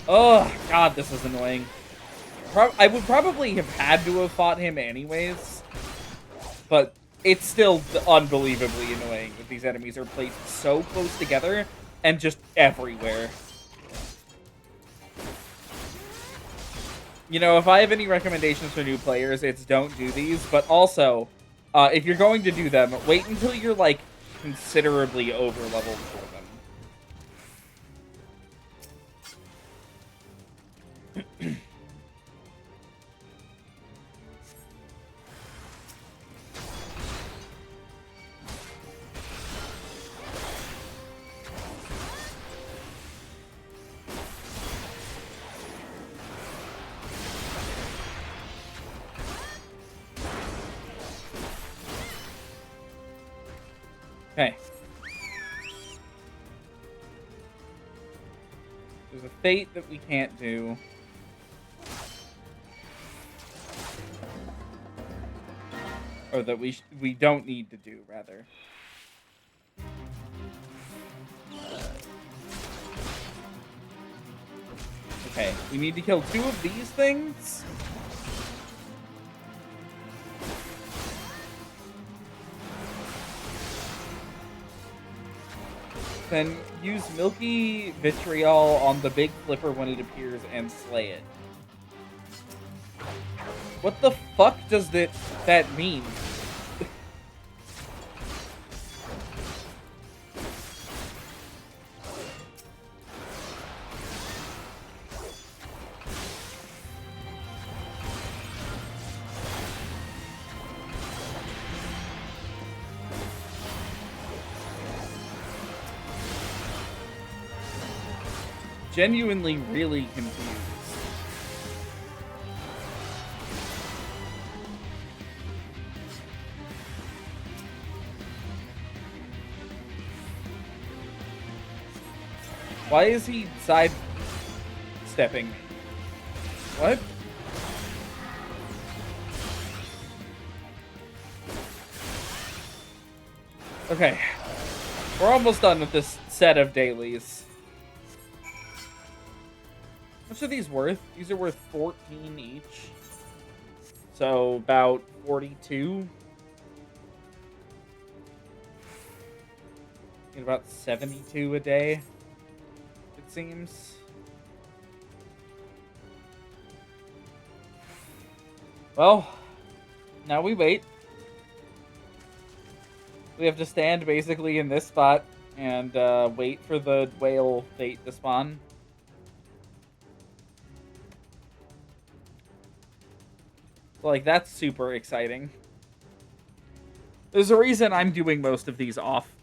Oh, God, this is annoying. I would probably have had to have fought him anyways. But it's still unbelievably annoying that these enemies are placed so close together and just everywhere. You know, if I have any recommendations for new players, it's don't do these. But also, if you're going to do them, wait until you're, like, considerably over-leveled for them. Okay. There's a fate that we can't do. Or that we don't need to do, rather. Okay, we need to kill 2 of these things. Then use Milky Vitriol on the big flipper when it appears and slay it. What the fuck does that mean? Genuinely really confused. Why is he sidestepping me? What? Okay. We're almost done with this set of dailies. How much are these worth? These are worth 14 each. So about 42. Get about 72 a day, it seems. Well, now we wait. We have to stand basically in this spot and wait for the whale fate to spawn. So, like, that's super exciting. There's a reason I'm doing most of these off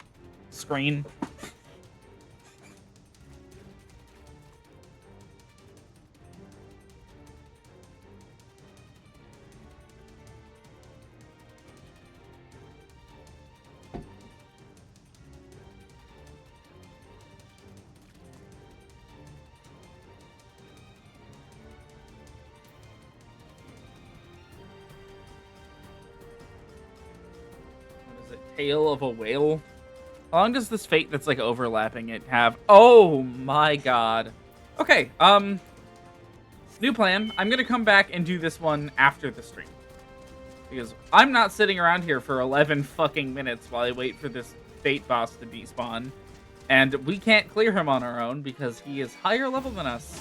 screen. Tail of a whale. How long does this fate that's like overlapping it have? Oh my god. Okay, new plan. I'm gonna come back and do this one after the stream. Because I'm not sitting around here for 11 fucking minutes while I wait for this fate boss to despawn. And we can't clear him on our own because he is higher level than us.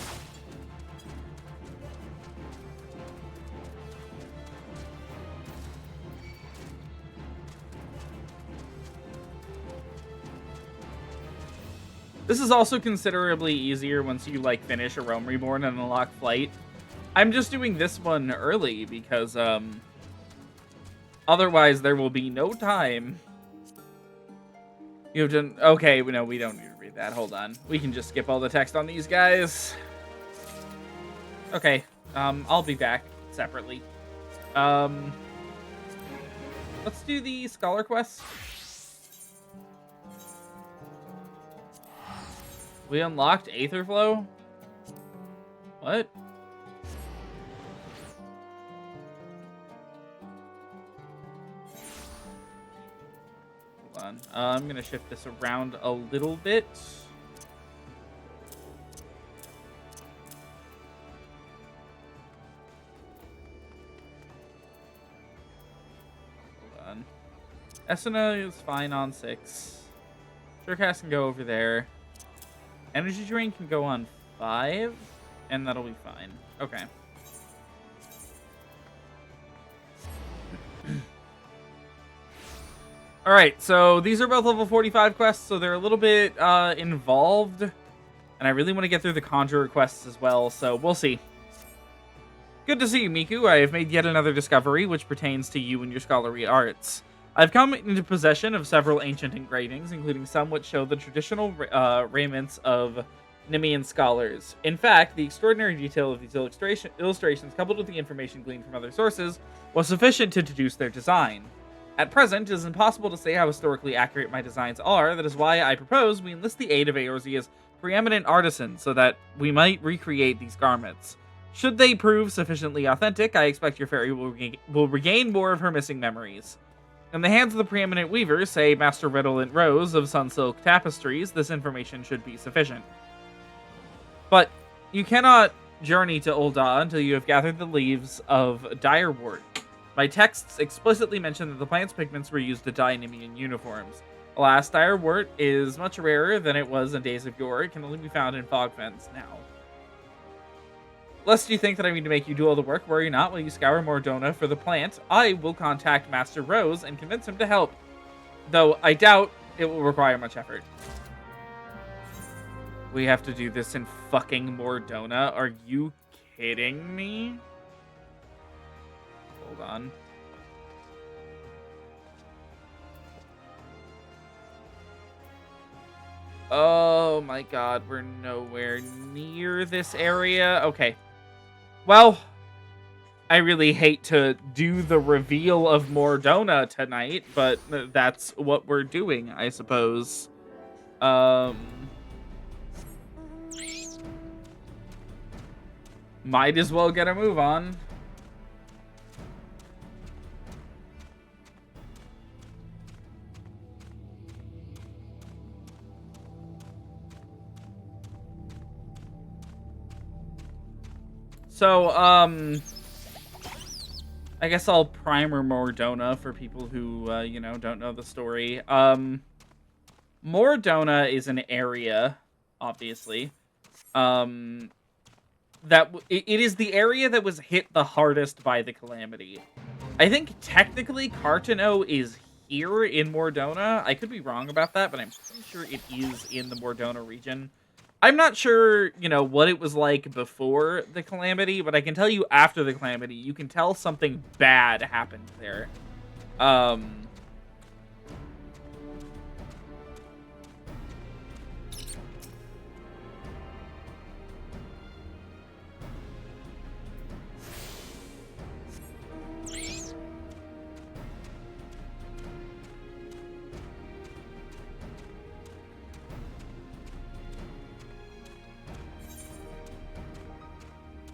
This is also considerably easier once you, like, finish a Realm Reborn and unlock Flight. I'm just doing this one early because, otherwise there will be no time. You have to... Okay, no, we don't need to read that. Hold on. We can just skip all the text on these guys. Okay, I'll be back separately. Let's do the Scholar Quest. We unlocked Aetherflow? What? Hold on. I'm gonna shift this around a little bit. Hold on. Esuna is fine on 6. Surecast can go over there. Energy Drain can go on 5, and that'll be fine. Okay. Alright, so these are both level 45 quests, so they're a little bit involved. And I really want to get through the Conjurer quests as well, so we'll see. Good to see you, Miku. I have made yet another discovery, which pertains to you and your scholarly arts. I've come into possession of several ancient engravings, including some which show the traditional raiments of Nemean scholars. In fact, the extraordinary detail of these illustrations, coupled with the information gleaned from other sources, was sufficient to deduce their design. At present, it is impossible to say how historically accurate my designs are. That is why I propose we enlist the aid of Eorzea's preeminent artisans so that we might recreate these garments. Should they prove sufficiently authentic, I expect your fairy will regain more of her missing memories. In the hands of the preeminent weavers, say Master Redolent Rose of Sunsilk Tapestries, this information should be sufficient. But you cannot journey to Ul'dah until you have gathered the leaves of direwort. My texts explicitly mention that the plant's pigments were used to dye Nemean uniforms. Alas, direwort is much rarer than it was in days of yore. It can only be found in fog fens now. Lest you think that I mean to make you do all the work, worry not. While you scour Mordona for the plant, I will contact Master Rose and convince him to help. Though I doubt it will require much effort. We have to do this in fucking Mordona? Are you kidding me? Hold on. Oh my god, we're nowhere near this area. Okay. Well, I really hate to do the reveal of Mordona tonight, but that's what we're doing, I suppose. Might as well get a move on. So, I guess I'll primer Mordona for people who, you know, don't know the story. Mordona is an area, obviously, it is the area that was hit the hardest by the calamity. I think technically Cartano is here in Mordona. I could be wrong about that, but I'm pretty sure it is in the Mordona region. I'm not sure, you know, what it was like before the calamity, but I can tell you after the calamity, you can tell something bad happened there.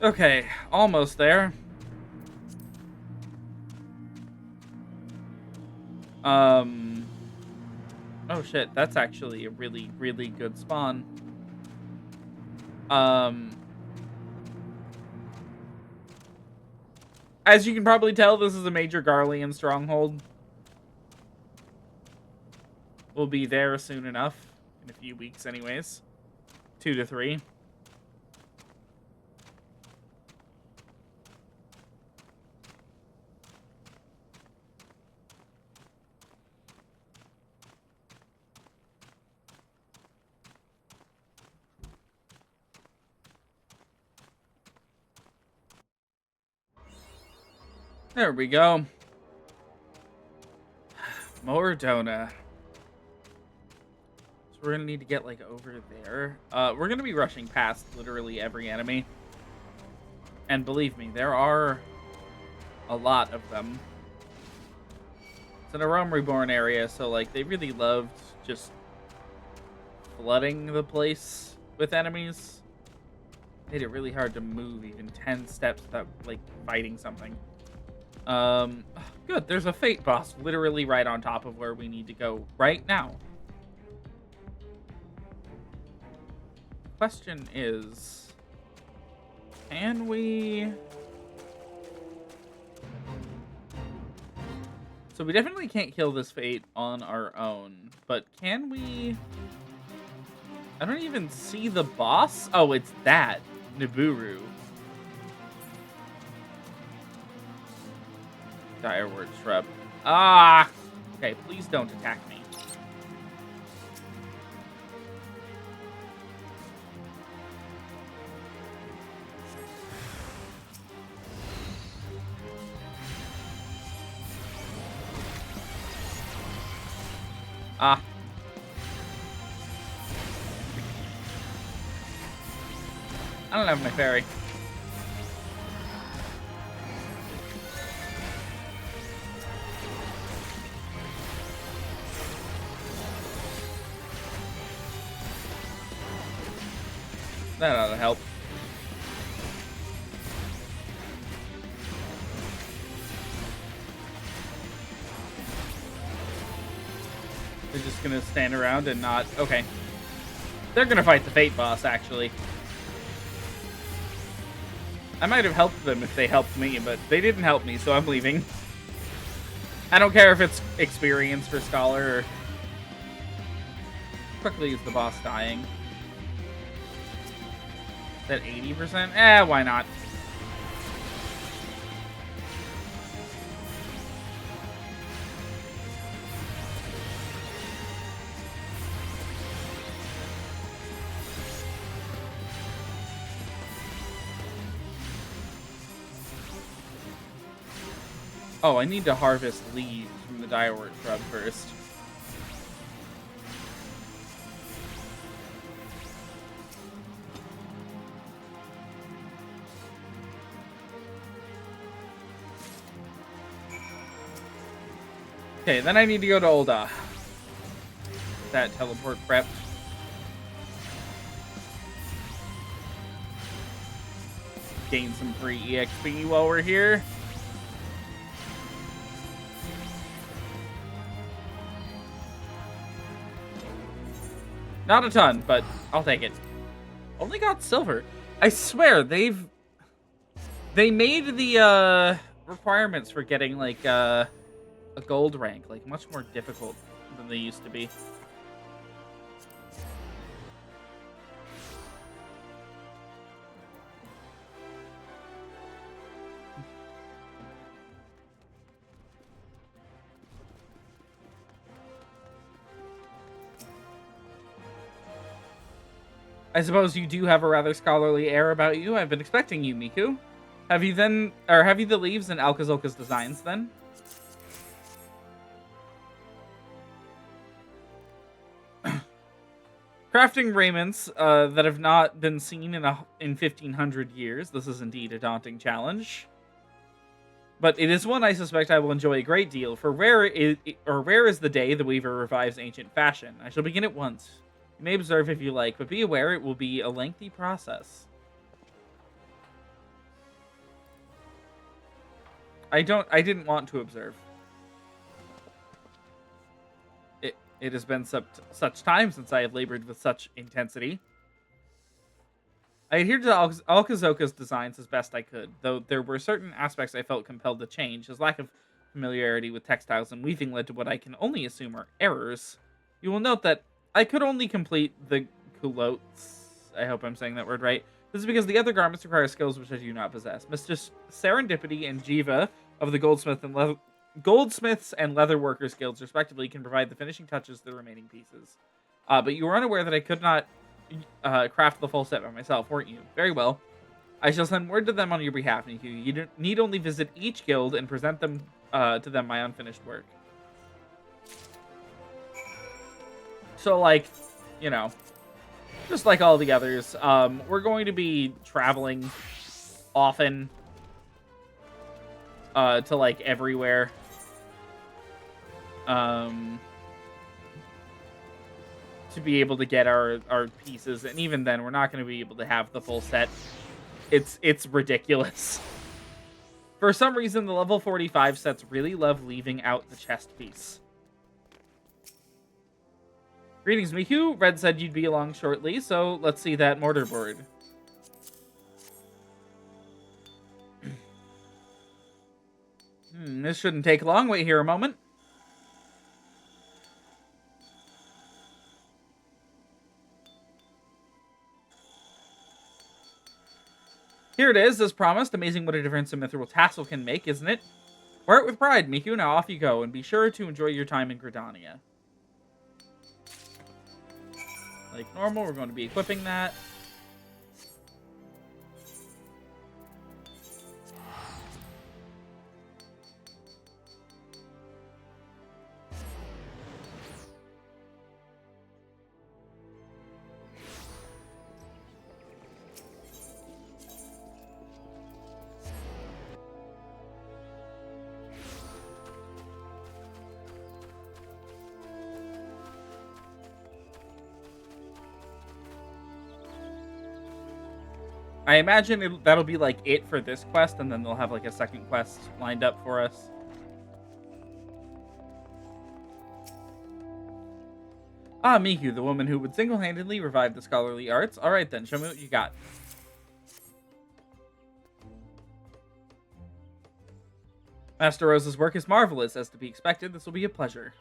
Okay, almost there. Oh shit, that's actually a really, really good spawn. As you can probably tell, this is a major Garlean stronghold. We'll be there soon enough. In a few weeks anyways. 2 to 3. There we go. Mordona. So we're gonna need to get, like, over there. We're gonna be rushing past literally every enemy. And believe me, there are a lot of them. It's in a Rome Reborn area, so, like, they really loved just flooding the place with enemies. Made it really hard to move even 10 steps without, like, fighting something. Good, there's a Fate boss literally right on top of where we need to go right now. Question is, can we... So we definitely can't kill this Fate on our own, but can we... I don't even see the boss. Oh, it's that. Nibiru. Direwort Shrub. Ah! Okay, please don't attack me. Ah. I don't have my fairy. That ought to help. They're just gonna stand around and not... Okay. They're gonna fight the Fate boss, actually. I might have helped them if they helped me, but they didn't help me, so I'm leaving. I don't care if it's experience for Scholar or... Quickly is the boss dying. Is that 80%? Eh, why not? Oh, I need to harvest leaves from the direwort shrub first. Okay, then I need to go to Ul'dah. That teleport prep. Gain some free EXP while we're here. Not a ton, but I'll take it. Only got silver. I swear, they made the requirements for getting like a gold rank like much more difficult than they used to be. I suppose you do have a rather scholarly air about you. I've been expecting you, Miku. Have you the leaves and Alkazolka's designs then? Crafting raiments that have not been seen in 1,500 years. This is indeed a daunting challenge. But it is one I suspect I will enjoy a great deal, for rare is the day the Weaver revives ancient fashion. I shall begin at once. You may observe if you like, but be aware it will be a lengthy process. I didn't want to observe. It has been such time since I have labored with such intensity. I adhered to Alkazoka's designs as best I could, though there were certain aspects I felt compelled to change. His lack of familiarity with textiles and weaving led to what I can only assume are errors. You will note that I could only complete the culottes. I hope I'm saying that word right. This is because the other garments require skills which I do not possess. Mr. Serendipity and Jiva of the Goldsmiths and Leatherworkers Guilds, respectively, can provide the finishing touches to the remaining pieces. But you were unaware that I could not craft the full set by myself, weren't you? Very well. I shall send word to them on your behalf, Niku. You need only visit each guild and present them to them my unfinished work. So, like, you know, just like all the others, we're going to be traveling often to, like, everywhere. To be able to get our pieces, and even then, we're not going to be able to have the full set. It's ridiculous. For some reason, the level 45 sets really love leaving out the chest piece. Greetings, Miku. Red said you'd be along shortly, so let's see that mortarboard. This shouldn't take long. Wait here a moment. Here it is, as promised. Amazing what a difference a mithril tassel can make, isn't it? Wear it with pride, Miku. Now off you go, and be sure to enjoy your time in Gridania. Like normal, we're going to be equipping that. I imagine that'll be like it for this quest, and then they'll have like a second quest lined up for us. Ah, Miku, the woman who would single-handedly revive the scholarly arts. Alright then, show me what you got. Master Rose's work is marvelous. As to be expected, this will be a pleasure.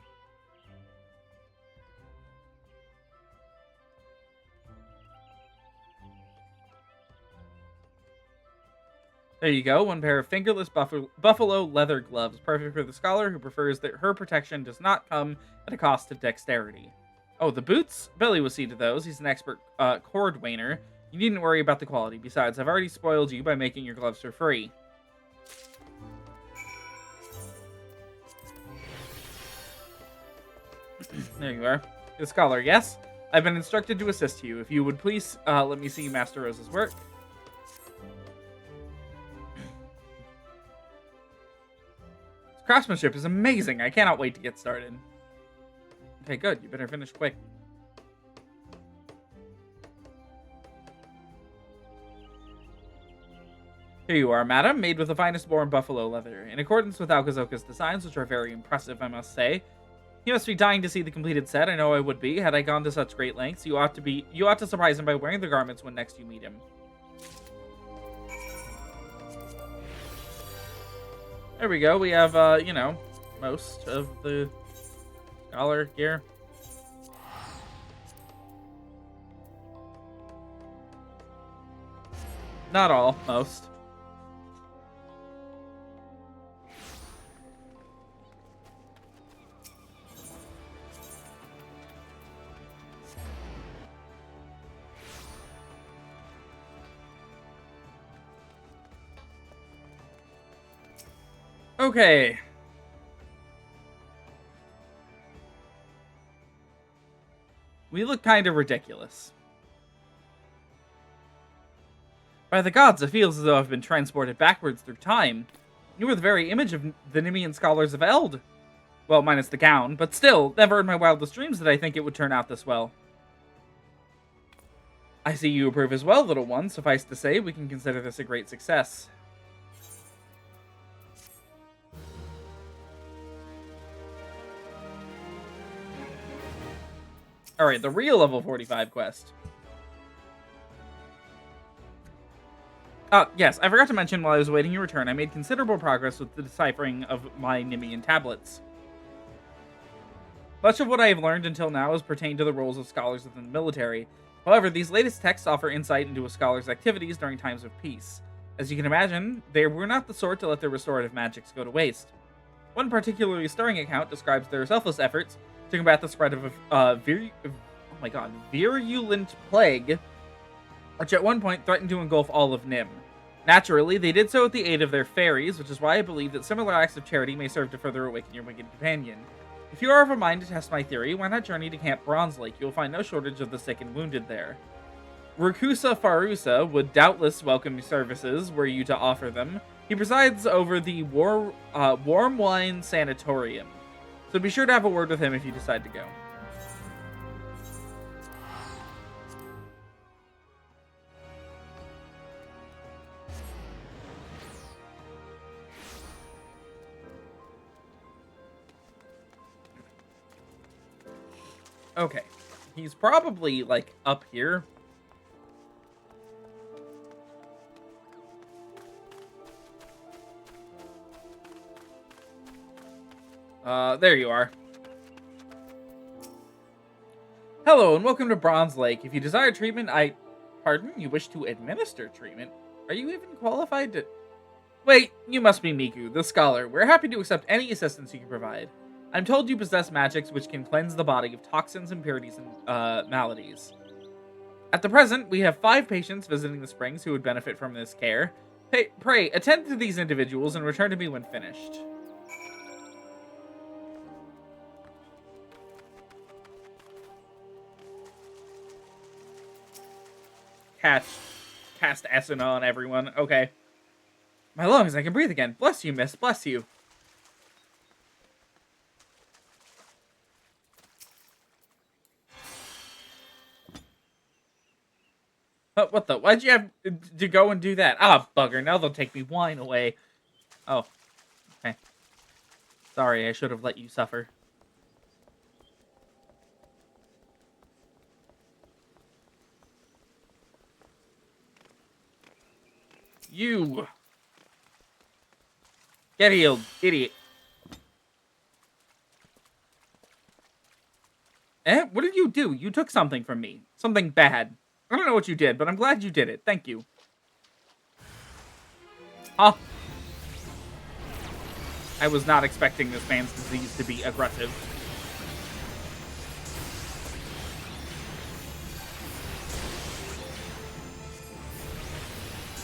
There you go, one pair of fingerless buffalo leather gloves, perfect for the scholar who prefers that her protection does not come at a cost of dexterity. Oh, the boots? Billy will see to those. He's an expert cord wainer. You needn't worry about the quality. Besides, I've already spoiled you by making your gloves for free. There you are. The scholar, yes? I've been instructed to assist you. If you would please let me see Master Rose's work. Craftsmanship is amazing. I cannot wait to get started. Okay, good. You better finish quick. Here you are, madam, made with the finest born buffalo leather. In accordance with Alkazoka's designs, which are very impressive, I must say. You must be dying to see the completed set. I know I would be. Had I gone to such great lengths, you ought to surprise him by wearing the garments when next you meet him. There we go. We have, you know, most of the scholar gear. Not all, most. Okay. We look kind of ridiculous. By the gods, it feels as though I've been transported backwards through time. You were the very image of the Nemean scholars of Eld. Well, minus the gown, but still, never in my wildest dreams did I think it would turn out this well. I see you approve as well, little one. Suffice to say, we can consider this a great success. Alright, the real level 45 quest. Yes, I forgot to mention while I was awaiting your return, I made considerable progress with the deciphering of my Nemean tablets. Much of what I have learned until now has pertained to the roles of scholars within the military. However, these latest texts offer insight into a scholar's activities during times of peace. As you can imagine, they were not the sort to let their restorative magics go to waste. One particularly stirring account describes their selfless efforts to combat the spread of a virulent plague, which at one point threatened to engulf all of Nim. Naturally, they did so with the aid of their fairies, which is why I believe that similar acts of charity may serve to further awaken your wicked companion. If you are of a mind to test my theory, why not journey to Camp Bronze Lake? You will find no shortage of the sick and wounded there. Rakusa Farusa would doubtless welcome your services were you to offer them. He presides over the Warm Wine Sanatorium, so be sure to have a word with him if you decide to go. Okay, he's probably, like, up here. There you are. Hello, and welcome to Bronze Lake. If you desire treatment, Pardon? You wish to administer treatment? Are you even qualified to... Wait, you must be Miku, the scholar. We're happy to accept any assistance you can provide. I'm told you possess magics which can cleanse the body of toxins, impurities, and maladies. At the present, we have 5 patients visiting the springs who would benefit from this care. Pray, attend to these individuals and return to me when finished. Cast Esuna on everyone. Okay. My lungs, I can breathe again. Bless you, miss. Bless you. What the? Why'd you have to go and do that? Ah, bugger. Now they'll take me wine away. Oh. Okay. Sorry, I should have let you suffer. You. Get healed, idiot. Eh? What did you do? You took something from me. Something bad. I don't know what you did, but I'm glad you did it. Thank you. Huh? I was not expecting this man's disease to be aggressive.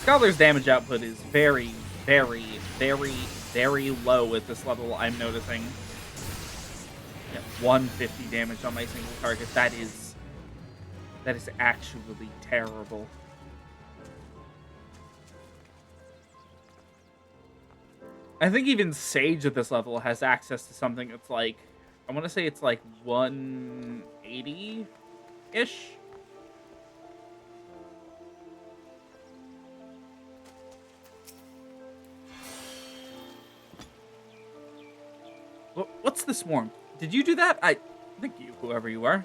Scholar's damage output is very, very, very, very low at this level, I'm noticing. Yeah, 150 damage on my single target. That is actually terrible. I think even Sage at this level has access to something that's like, I want to say it's like 180-ish. What's the swarm? Did you do that? Thank you, whoever you are.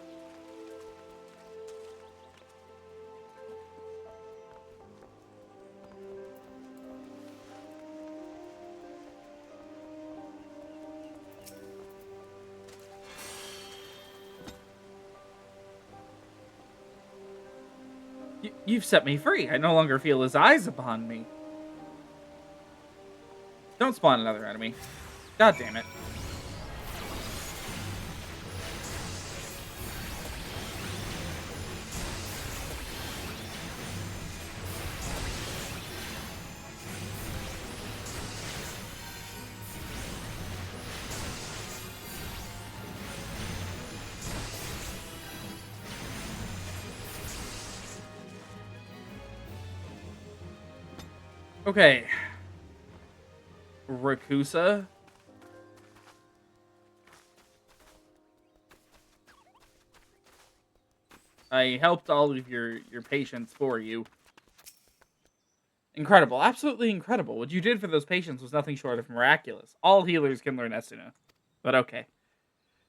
You've set me free. I no longer feel his eyes upon me. Don't spawn another enemy. God damn it. Okay. Rakusa. I helped all of your patients for you. Incredible. Absolutely incredible. What you did for those patients was nothing short of miraculous. All healers can learn Esuna. But okay.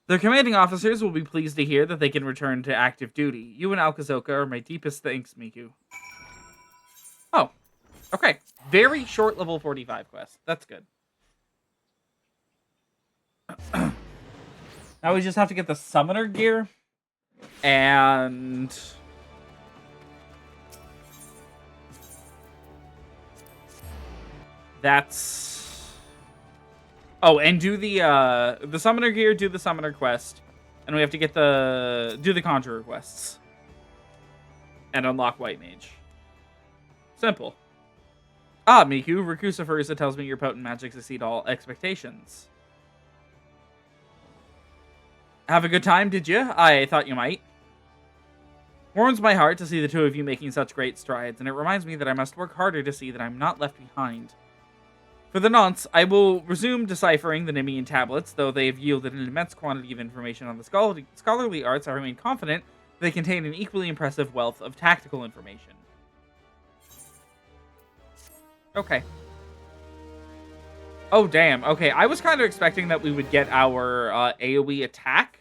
Their commanding officers will be pleased to hear that they can return to active duty. You and Alkazoka are my deepest thanks, Miku. Oh. Okay. Very short level 45 quest. That's good. Now we just have to get the summoner gear. And that's... Oh, and do the summoner gear, do the summoner quest. And we have to get do the conjurer quests. And unlock White Mage. Simple. Ah, Miku, Rakusa Furusa tells me your potent magics exceed all expectations. Have a good time, did you? I thought you might. Warms my heart to see the two of you making such great strides, and it reminds me that I must work harder to see that I'm not left behind. For the nonce, I will resume deciphering the Nemean tablets, though they have yielded an immense quantity of information on the scholarly arts. I remain confident they contain an equally impressive wealth of tactical information. Okay. Oh, damn. Okay, I was kind of expecting that we would get our AoE attack,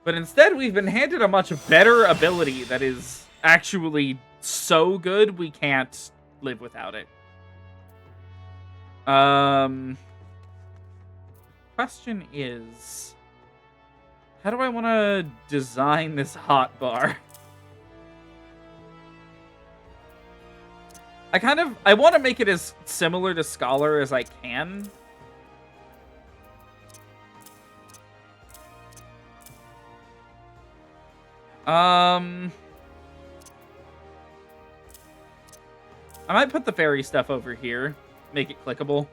but instead we've been handed a much better ability that is actually so good we can't live without it. Question is, how do I want to design this hotbar? I want to make it as similar to Scholar as I can. I might put the fairy stuff over here. Make it clickable.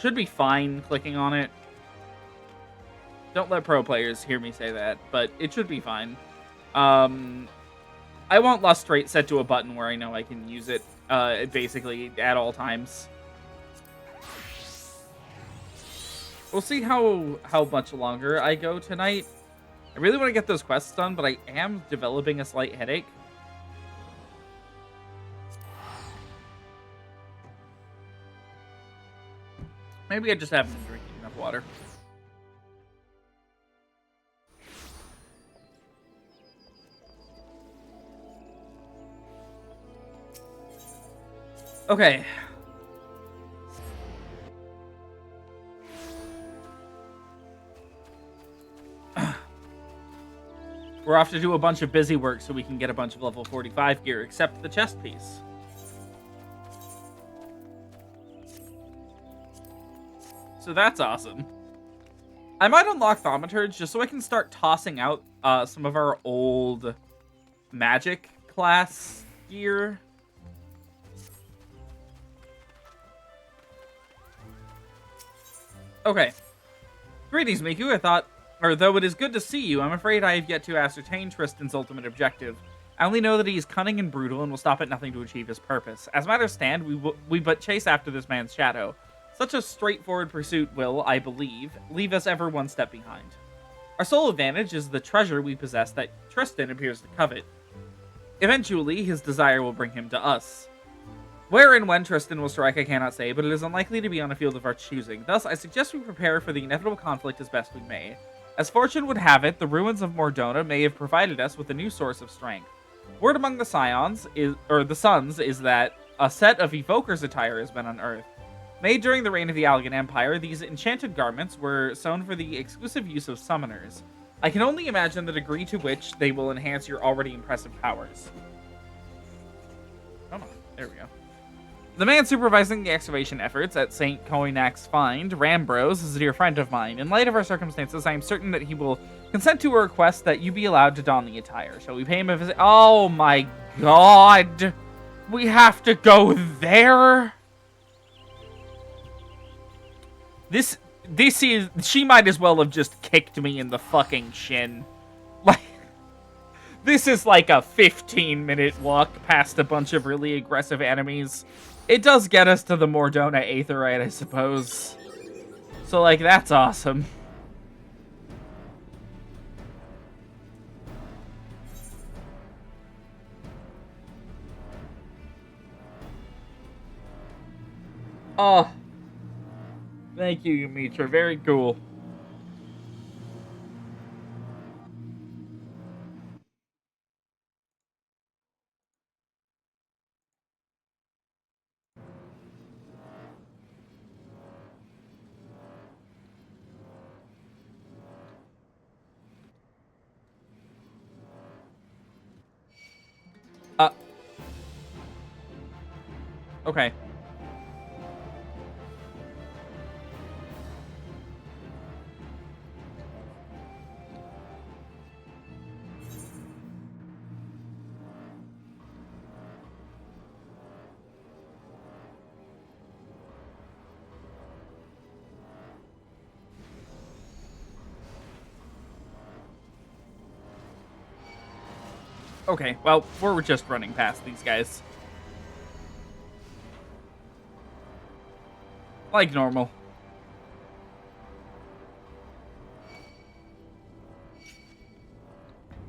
Should be fine clicking on it. Don't let pro players hear me say that, but it should be fine. I want Lustrate set to a button where I know I can use it, basically at all times. We'll see how much longer I go tonight. I really want to get those quests done, but I am developing a slight headache. Maybe I just haven't been drinking enough water. Okay. We're off to do a bunch of busy work so we can get a bunch of level 45 gear, except the chest piece. So that's awesome. I might unlock Thaumaturge just so I can start tossing out some of our old magic class gear. Okay. Greetings, Miku. Though it is good to see you, I'm afraid I have yet to ascertain Tristan's ultimate objective. I only know that he is cunning and brutal and will stop at nothing to achieve his purpose. As matters stand, we but chase after this man's shadow. Such a straightforward pursuit will, I believe, leave us ever one step behind. Our sole advantage is the treasure we possess that Tristan appears to covet. Eventually, his desire will bring him to us. Where and when Tristan will strike, I cannot say, but it is unlikely to be on a field of our choosing. Thus, I suggest we prepare for the inevitable conflict as best we may. As fortune would have it, the ruins of Mordona may have provided us with a new source of strength. Word among the scions the sons is that a set of evoker's attire has been unearthed. Made during the reign of the Algan Empire, these enchanted garments were sewn for the exclusive use of summoners. I can only imagine the degree to which they will enhance your already impressive powers. Come on, there we go. The man supervising the excavation efforts at St. Coinac's Find, Rambros, is a dear friend of mine. In light of our circumstances, I am certain that he will consent to a request that you be allowed to don the attire. Shall we pay him a visit? Oh my god! We have to go there? This is... She might as well have just kicked me in the fucking shin. Like... This is like a 15-minute walk past a bunch of really aggressive enemies. It does get us to the Mordona Aetheryte, I suppose. So, like, that's awesome. Oh. Thank you, Yumitra. Very cool. Okay. Okay, well, we're just running past these guys. Like normal.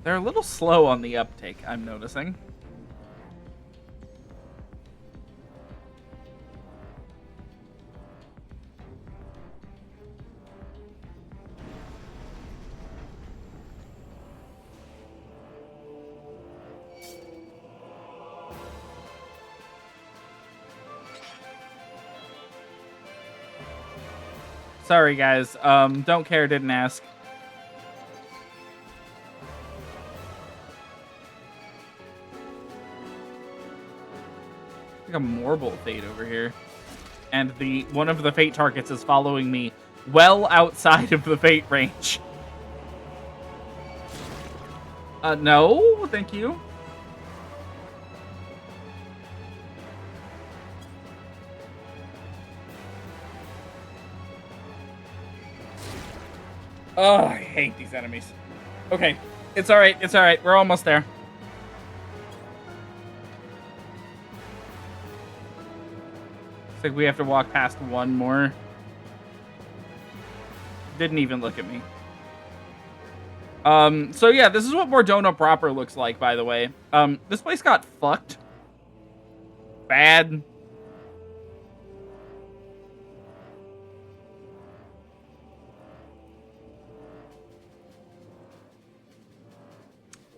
They're a little slow on the uptake, I'm noticing. Sorry, guys. Don't care, didn't ask. Like a Morble Fate over here. And one of the Fate targets is following me well outside of the Fate range. No, thank you. Oh, I hate these enemies. Okay, it's alright, it's alright. We're almost there. Looks like we have to walk past one more. Didn't even look at me. So yeah, this is what Mordona proper looks like, by the way. This place got fucked. Bad.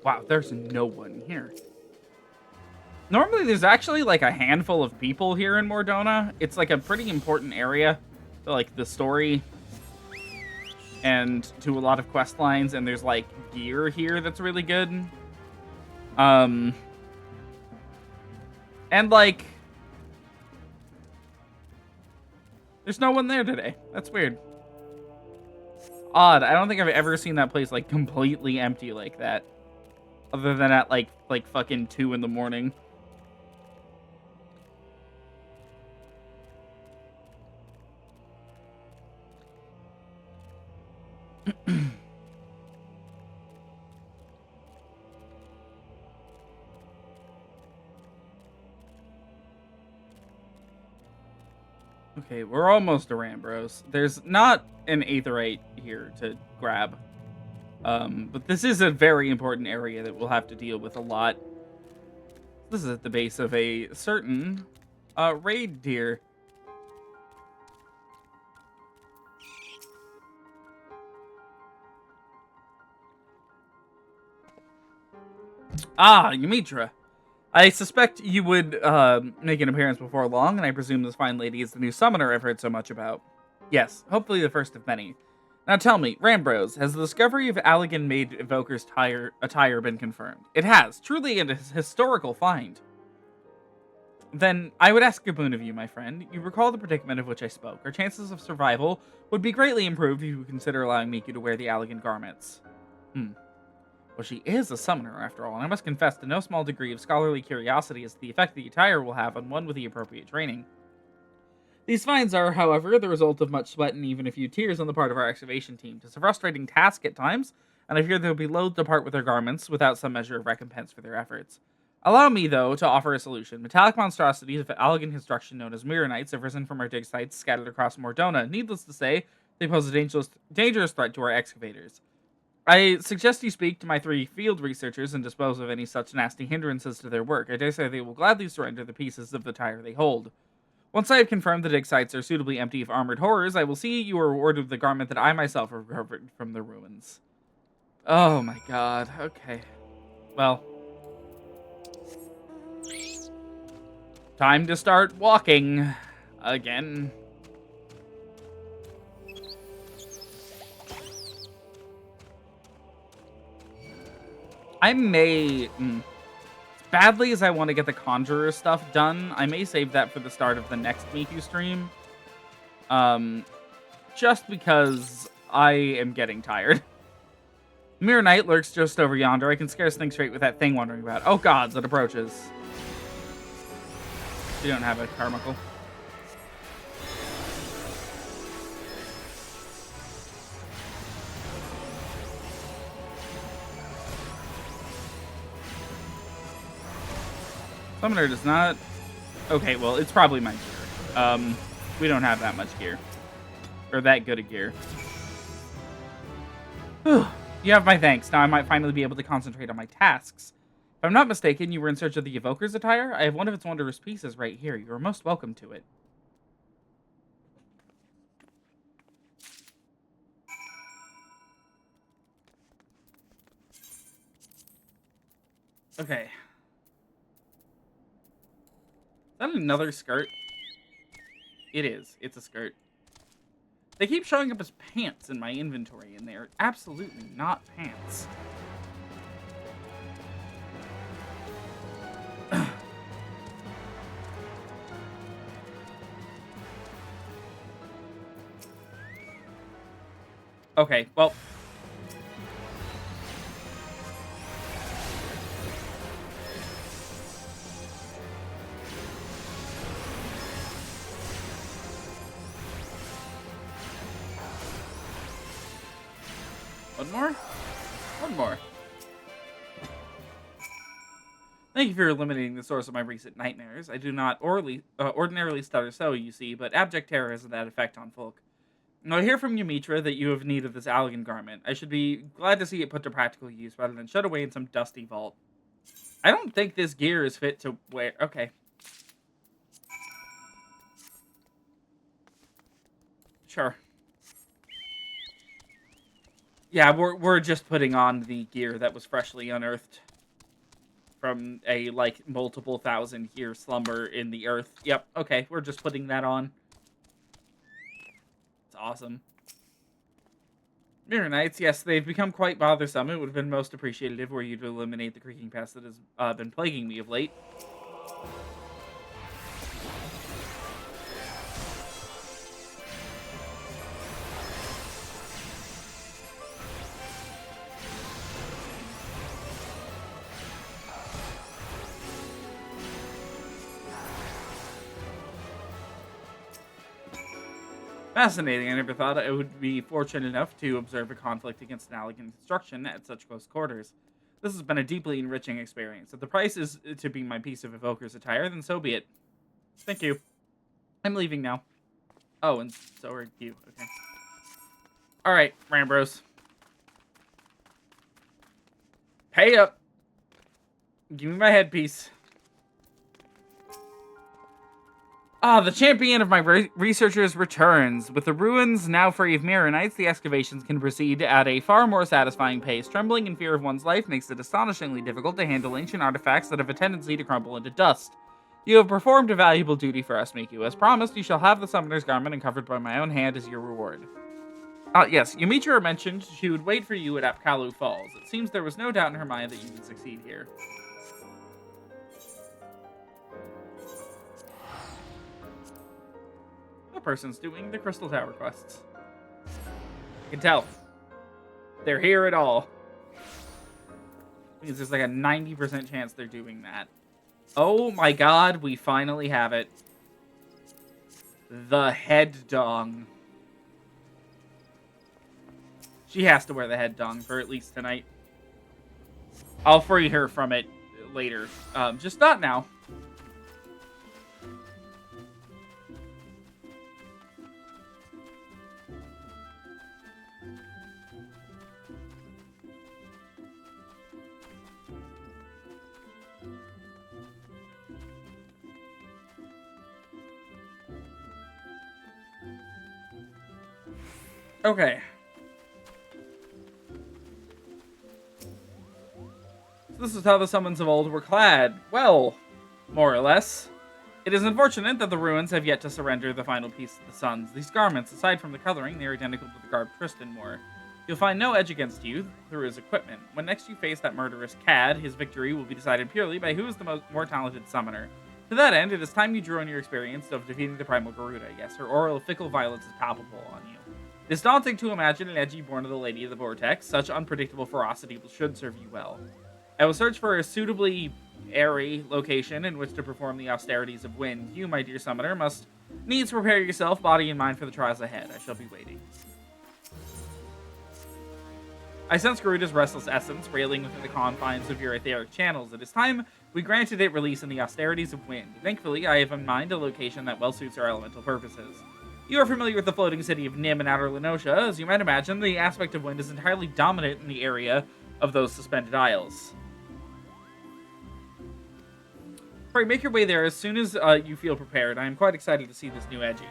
Wow, there's no one here. Normally, there's actually, like, a handful of people here in Mordona. It's, like, a pretty important area to, like, the story and to a lot of quest lines, and there's, like, gear here that's really good. And, like, there's no one there today. That's weird. Odd. I don't think I've ever seen that place, like, completely empty like that. Other than at, like fucking 2 in the morning. Okay, we're almost to Rambros. There's not an Aetherite here to grab. But this is a very important area that we'll have to deal with a lot. This is at the base of a certain raid deer. Ah, Yumitra. I suspect you would make an appearance before long, and I presume this fine lady is the new summoner I've heard so much about. Yes, hopefully the first of many. Now tell me, Rambros, has the discovery of Allegan-made Evoker's attire been confirmed? It has. Truly a historical find. Then, I would ask a boon of you, my friend. You recall the predicament of which I spoke. Our chances of survival would be greatly improved if you would consider allowing Miku to wear the Allegan garments. Well, she is a summoner, after all, and I must confess to no small degree of scholarly curiosity as to the effect the attire will have on one with the appropriate training. These finds are, however, the result of much sweat and even a few tears on the part of our excavation team. It's a frustrating task at times, and I fear they'll be loath to part with their garments without some measure of recompense for their efforts. Allow me, though, to offer a solution. Metallic monstrosities of Allegan construction known as Mirror have risen from our dig sites scattered across Mordona. Needless to say, they pose a dangerous threat to our excavators. I suggest you speak to my 3 field researchers and dispose of any such nasty hindrances to their work. I dare say they will gladly surrender the pieces of the tire they hold. Once I have confirmed the dig sites are suitably empty of armored horrors, I will see you are rewarded with the garment that I myself have recovered from the ruins. Oh my god, okay. Well. Time to start walking. Again. I may... as badly as I want to get the Conjurer stuff done, I may save that for the start of the next Miku stream. Just because I am getting tired. Mirror Knight lurks just over yonder. I can scarce think straight with that thing wandering about. Oh gods, it approaches. We don't have a Carmichael. Summoner does not... Okay, well, it's probably my gear. We don't have that much gear. Or that good a gear. Whew. You have my thanks. Now I might finally be able to concentrate on my tasks. If I'm not mistaken, you were in search of the Evoker's attire? I have one of its wondrous pieces right here. You are most welcome to it. Okay. Is that another skirt? It is. It's a skirt. They keep showing up as pants in my inventory, and they're absolutely not pants. Okay, well... One more? One more. Thank you for eliminating the source of my recent nightmares. I do not ordinarily stutter so, you see, but abject terror has that effect on folk. I hear from Yumitra that you have need of this Allegan garment. I should be glad to see it put to practical use rather than shut away in some dusty vault. I don't think this gear is fit to wear. Okay. Sure. Yeah, we're just putting on the gear that was freshly unearthed. from a, like, multiple thousand-year slumber in the earth. Yep, okay, we're just putting that on. It's awesome. Mirror Knights, yes, they've become quite bothersome. It would have been most appreciative were you to eliminate the creaking pest that has been plaguing me of late. Fascinating. I never thought I would be fortunate enough to observe a conflict against an elegant construction at such close quarters. This has been a deeply enriching experience. If the price is to be my piece of evoker's attire, then so be it. Thank you. I'm leaving now. Oh, and so are you. Okay. Alright, Rambros. Pay up. Give me my headpiece. Ah, the champion of my researchers returns. With the ruins now free of Mirror Knights, the excavations can proceed at a far more satisfying pace. Trembling in fear of one's life makes it astonishingly difficult to handle ancient artifacts that have a tendency to crumble into dust. You have performed a valuable duty for us, Miku. As promised, you shall have the Summoner's Garment uncovered by my own hand as your reward. Yes, Yumitra mentioned she would wait for you at Apkalu Falls. It seems there was no doubt in her mind that you would succeed here. The person's doing the Crystal Tower quests. I can tell. They're here at all. Means there's like a 90% chance they're doing that. Oh my god, we finally have it. The head dong. She has to wear the head dong for at least tonight. I'll free her from it later. Just not now. Okay. So this is how the summons of old were clad. Well, more or less. It is unfortunate that the ruins have yet to surrender the final piece of the suns. These garments, aside from the coloring, they are identical to the garb Tristan wore. You'll find no edge against you through his equipment. When next you face that murderous cad, his victory will be decided purely by who is the more talented summoner. To that end, it is time you drew on your experience of defeating the primal Garuda. Yes, her aura of fickle violence is palpable on you. It is daunting to imagine an edgy born of the Lady of the Vortex. Such unpredictable ferocity should serve you well. I will search for a suitably airy location in which to perform the austerities of wind. You, my dear summoner, must needs prepare yourself, body and mind, for the trials ahead. I shall be waiting. I sense Garuda's restless essence railing within the confines of your etheric channels. It is time we granted it release in the austerities of wind. Thankfully, I have in mind a location that well suits our elemental purposes. You are familiar with the floating city of Nim and Outer Lenosha. As you might imagine, the aspect of wind is entirely dominant in the area of those suspended isles. Pray, make your way there as soon as you feel prepared. I am quite excited to see this new Edgy.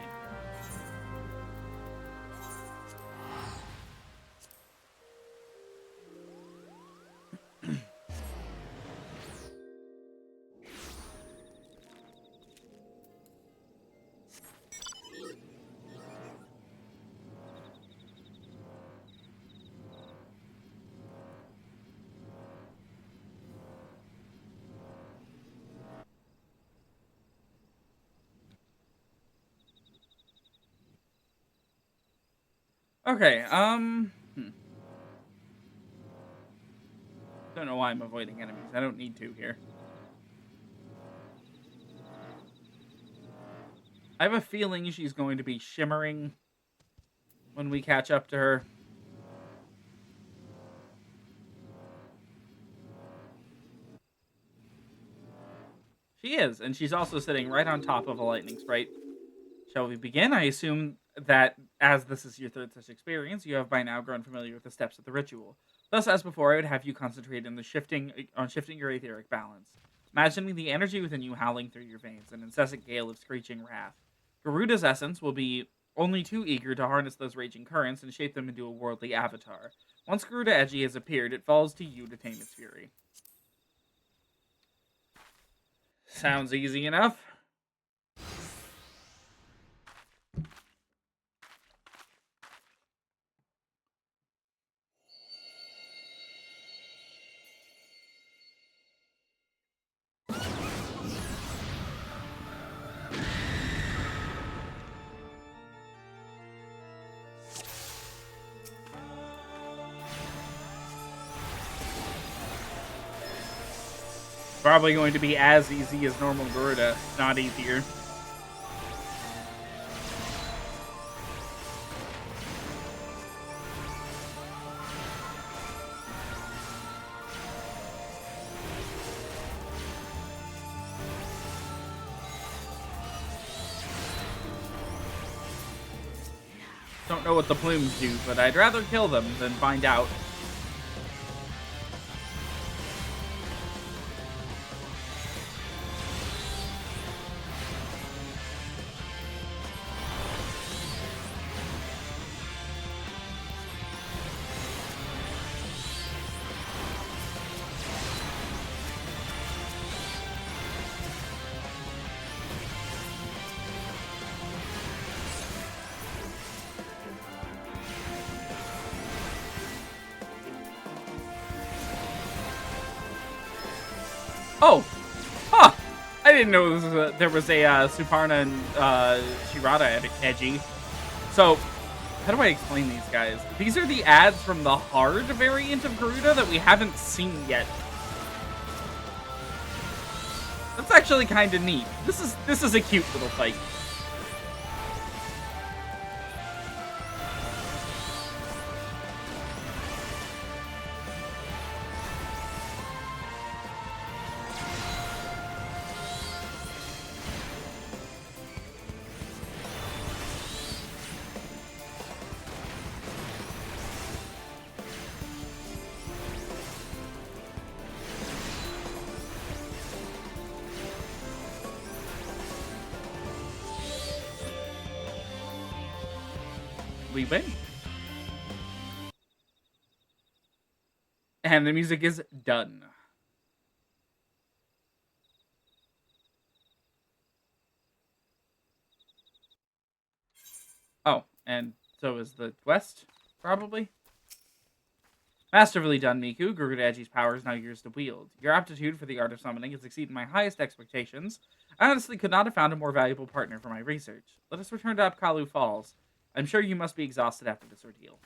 Okay, Don't know why I'm avoiding enemies. I don't need to here. I have a feeling she's going to be shimmering when we catch up to her. She is, and she's also sitting right on top of a lightning sprite. Shall we begin? I assume that, as this is your third such experience, you have by now grown familiar with the steps of the ritual. Thus, as before, I would have you concentrate on shifting your etheric balance, imagining the energy within you howling through your veins, an incessant gale of screeching wrath. Garuda's essence will be only too eager to harness those raging currents and shape them into a worldly avatar. Once Garuda Edgy has appeared, it falls to you to tame its fury. Sounds easy enough. Probably going to be as easy as normal Garuda, not easier. Don't know what the plumes do, but I'd rather kill them than find out. Oh! Huh! I didn't know there was a Suparna and Shirada edgy. So, how do I explain these guys? These are the ads from the hard variant of Garuda that we haven't seen yet. That's actually kind of neat. This is a cute little fight. We win. And the music is done. Oh, and so is the quest, probably? Masterfully done, Miku. Garuda power is now yours to wield. Your aptitude for the art of summoning has exceeded my highest expectations. I honestly could not have found a more valuable partner for my research. Let us return to Apkalu Falls. I'm sure you must be exhausted after this ordeal.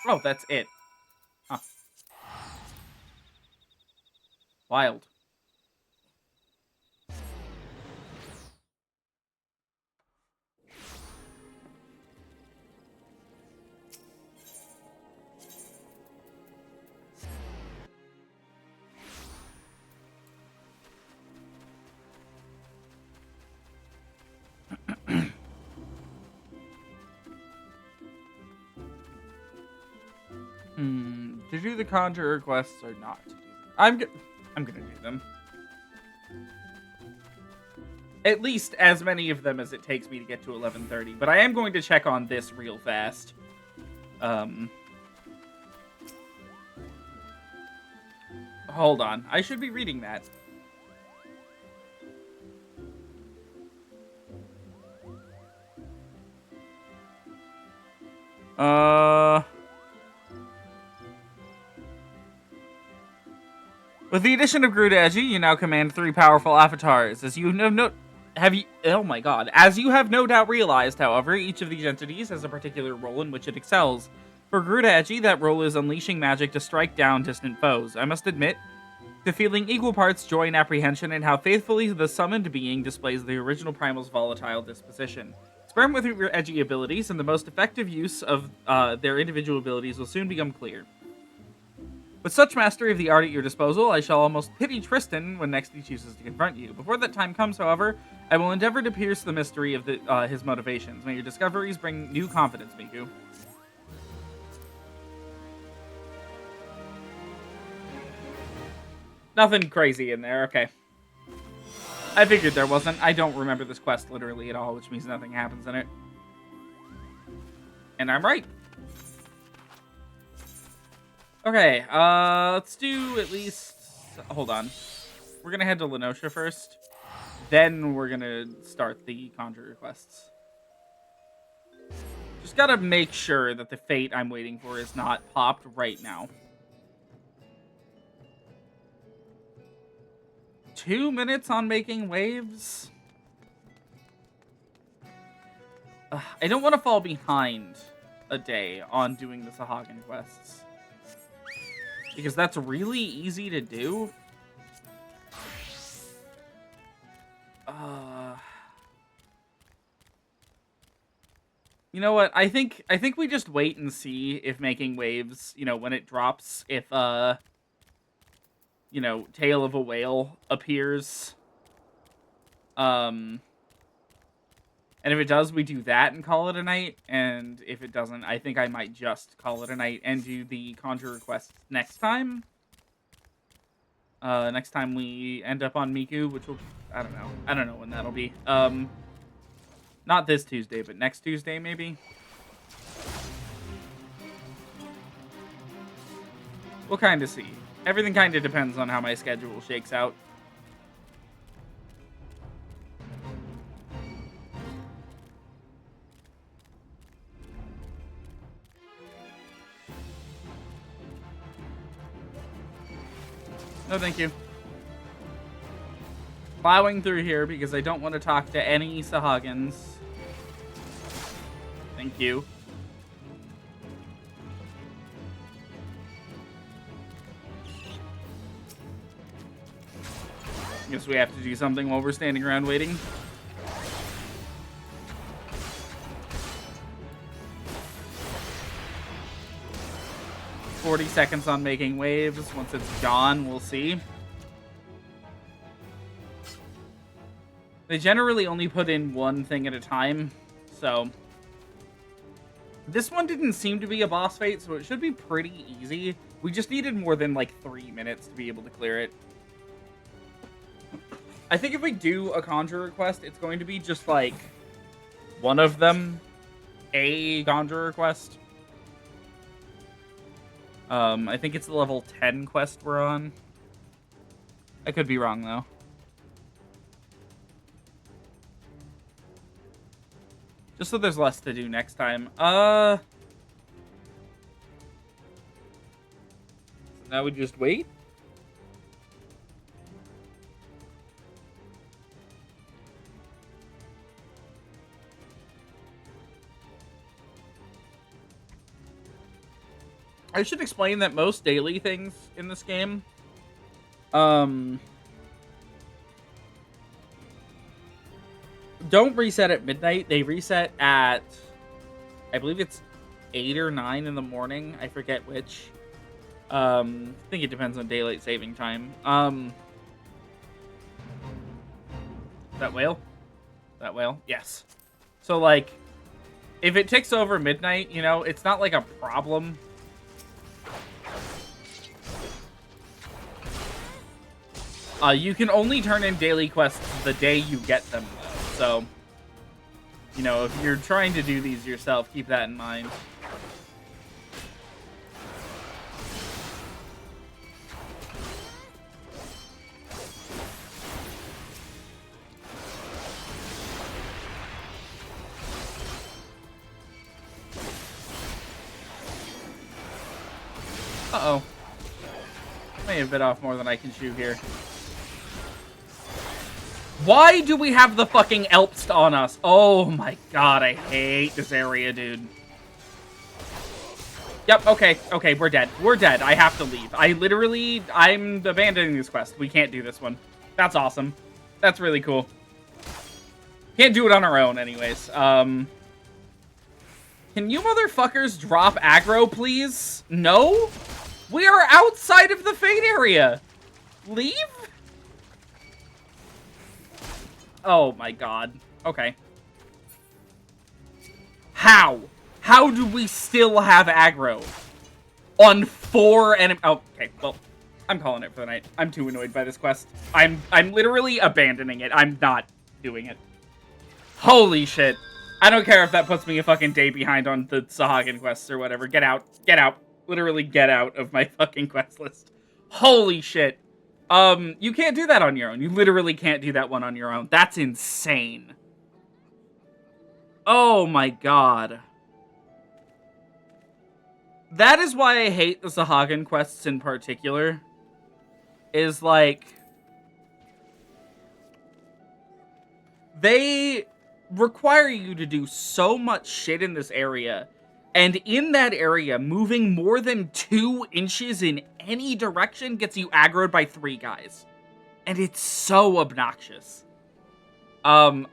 Oh, that's it. Huh. Wild. To do the Conjurer quests or not? I'm gonna do them. At least as many of them as it takes me to get to 11:30. But I am going to check on this real fast. Hold on. I should be reading that. With the addition of Garuda, you now command 3 powerful avatars. As you oh my god. As you have no doubt realized, however, each of these entities has a particular role in which it excels. For Garuda, that role is unleashing magic to strike down distant foes. I must admit to feeling equal parts joy and apprehension in how faithfully the summoned being displays the original Primal's volatile disposition. Experiment with your edgy abilities, and the most effective use of their individual abilities will soon become clear. With such mastery of the art at your disposal, I shall almost pity Tristan when next he chooses to confront you. Before that time comes, however, I will endeavor to pierce the mystery of his motivations. May your discoveries bring new confidence, Miku. Nothing crazy in there, okay. I figured there wasn't. I don't remember this quest literally at all, which means nothing happens in it. And I'm right. Okay, let's do at least... Hold on. We're gonna head to Lenosha first. Then we're gonna start the Conjurer quests. Just gotta make sure that the fate I'm waiting for is not popped right now. 2 minutes on making waves? I don't want to fall behind a day on doing the Sahagin quests. Because that's really easy to do. You know what? I think we just wait and see if making waves, you know, when it drops, if you know, Tail of a Whale appears. And if it does, we do that and call it a night. And if it doesn't, I think I might just call it a night and do the Conjurer quest next time. Next time we end up on Miku, which will, I don't know. I don't know when that'll be. Not this Tuesday, but next Tuesday, maybe? We'll kind of see. Everything kind of depends on how my schedule shakes out. No, thank you. Plowing through here because I don't want to talk to any Sahagins. Thank you. Guess we have to do something while we're standing around waiting. "40 seconds on making waves. Once it's gone, we'll see." They generally only put in one thing at a time, so... This one didn't seem to be a boss fight, so it should be pretty easy. We just needed more than, like, 3 minutes to be able to clear it. I think if we do a Conjurer quest, it's going to be just, like, one of them. A Conjurer quest. I think it's the level 10 quest we're on. I could be wrong, though. Just so there's less to do next time. So now we just wait? I should explain that most daily things in this game, don't reset at midnight. They reset at, I believe it's 8 or 9 in the morning. I forget which. I think it depends on daylight saving time. That whale? That whale? Yes. So, like, if it ticks over midnight, you know, it's not like a problem. You can only turn in daily quests the day you get them, though. So, you know, if you're trying to do these yourself, keep that in mind. Uh-oh. May have bit off more than I can chew here. Why do we have the fucking Elpst on us? Oh my god, I hate this area, dude. Yep, okay, we're dead. We're dead. I have to leave. I'm abandoning this quest. We can't do this one. That's awesome. That's really cool. Can't do it on our own, anyways. Can you motherfuckers drop aggro, please? No? We are outside of the Fate area. Leave? Oh my god. Okay. How? How do we still have aggro? On 4 enemies? Oh, okay, well, I'm calling it for the night. I'm too annoyed by this quest. I'm literally abandoning it. I'm not doing it. Holy shit. I don't care if that puts me a fucking day behind on the Sahagin quests or whatever. Get out. Get out. Literally get out of my fucking quest list. Holy shit. You can't do that on your own. You literally can't do that one on your own. That's insane. Oh my god. That is why I hate the Sahagin quests in particular. Is like... they require you to do so much shit in this area. And in that area, moving more than 2 inches in any direction gets you aggroed by 3 guys. And it's so obnoxious. I'm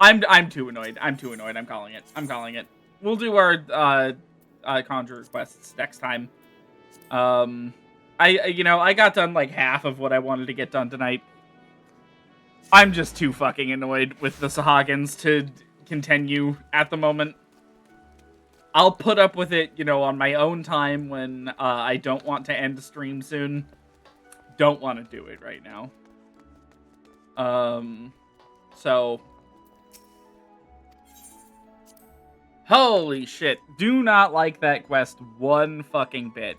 too annoyed. I'm calling it. We'll do our Conjurer quests next time. I got done like half of what I wanted to get done tonight. I'm just too fucking annoyed with the Sahagins to continue at the moment. I'll put up with it, on my own time when I don't want to end the stream soon. Don't want to do it right now. So... holy shit. Do not like that quest one fucking bit.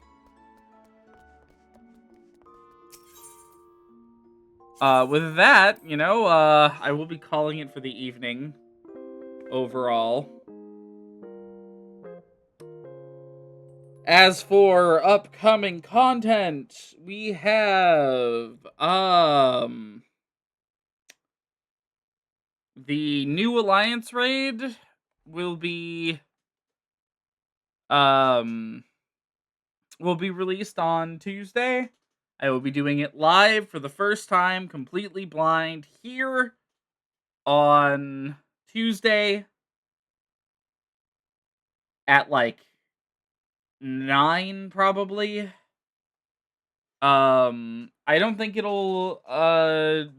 With that, I will be calling it for the evening overall. As for upcoming content, we have, the new Alliance raid will be released on Tuesday. I will be doing it live for the first time, completely blind, here on Tuesday at like 9 probably. I don't think it'll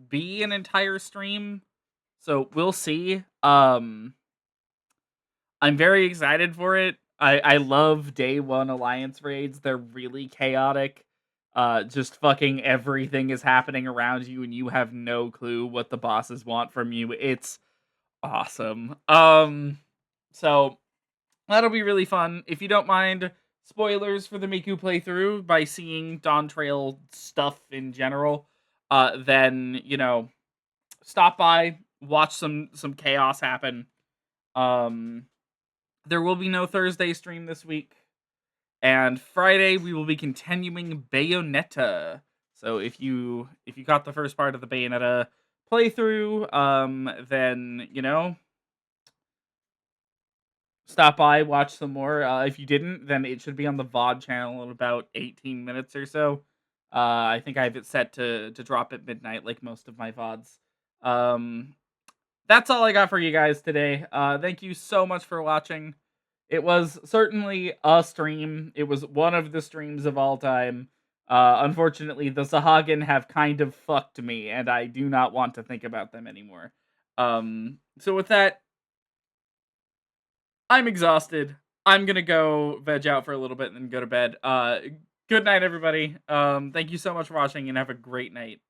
be an entire stream, so we'll see. I'm very excited for it. I love day 1 Alliance raids. They're really chaotic. Just fucking everything is happening around you and you have no clue what the bosses want from you. It's awesome. So that'll be really fun. If you don't mind spoilers for the Miku playthrough by seeing Dawn Trail stuff in general, then, stop by, watch some chaos happen. There will be no Thursday stream this week. And Friday, we will be continuing Bayonetta. So if you got the first part of the Bayonetta playthrough, then, stop by, watch some more. If you didn't, then it should be on the VOD channel in about 18 minutes or so. I think I have it set to drop at midnight, like most of my VODs. That's all I got for you guys today. Thank you so much for watching. It was certainly a stream. It was one of the streams of all time. Unfortunately, the Sahagin have kind of fucked me, and I do not want to think about them anymore. So with that, I'm exhausted. I'm gonna go veg out for a little bit and then go to bed. Good night, everybody. Thank you so much for watching, and have a great night.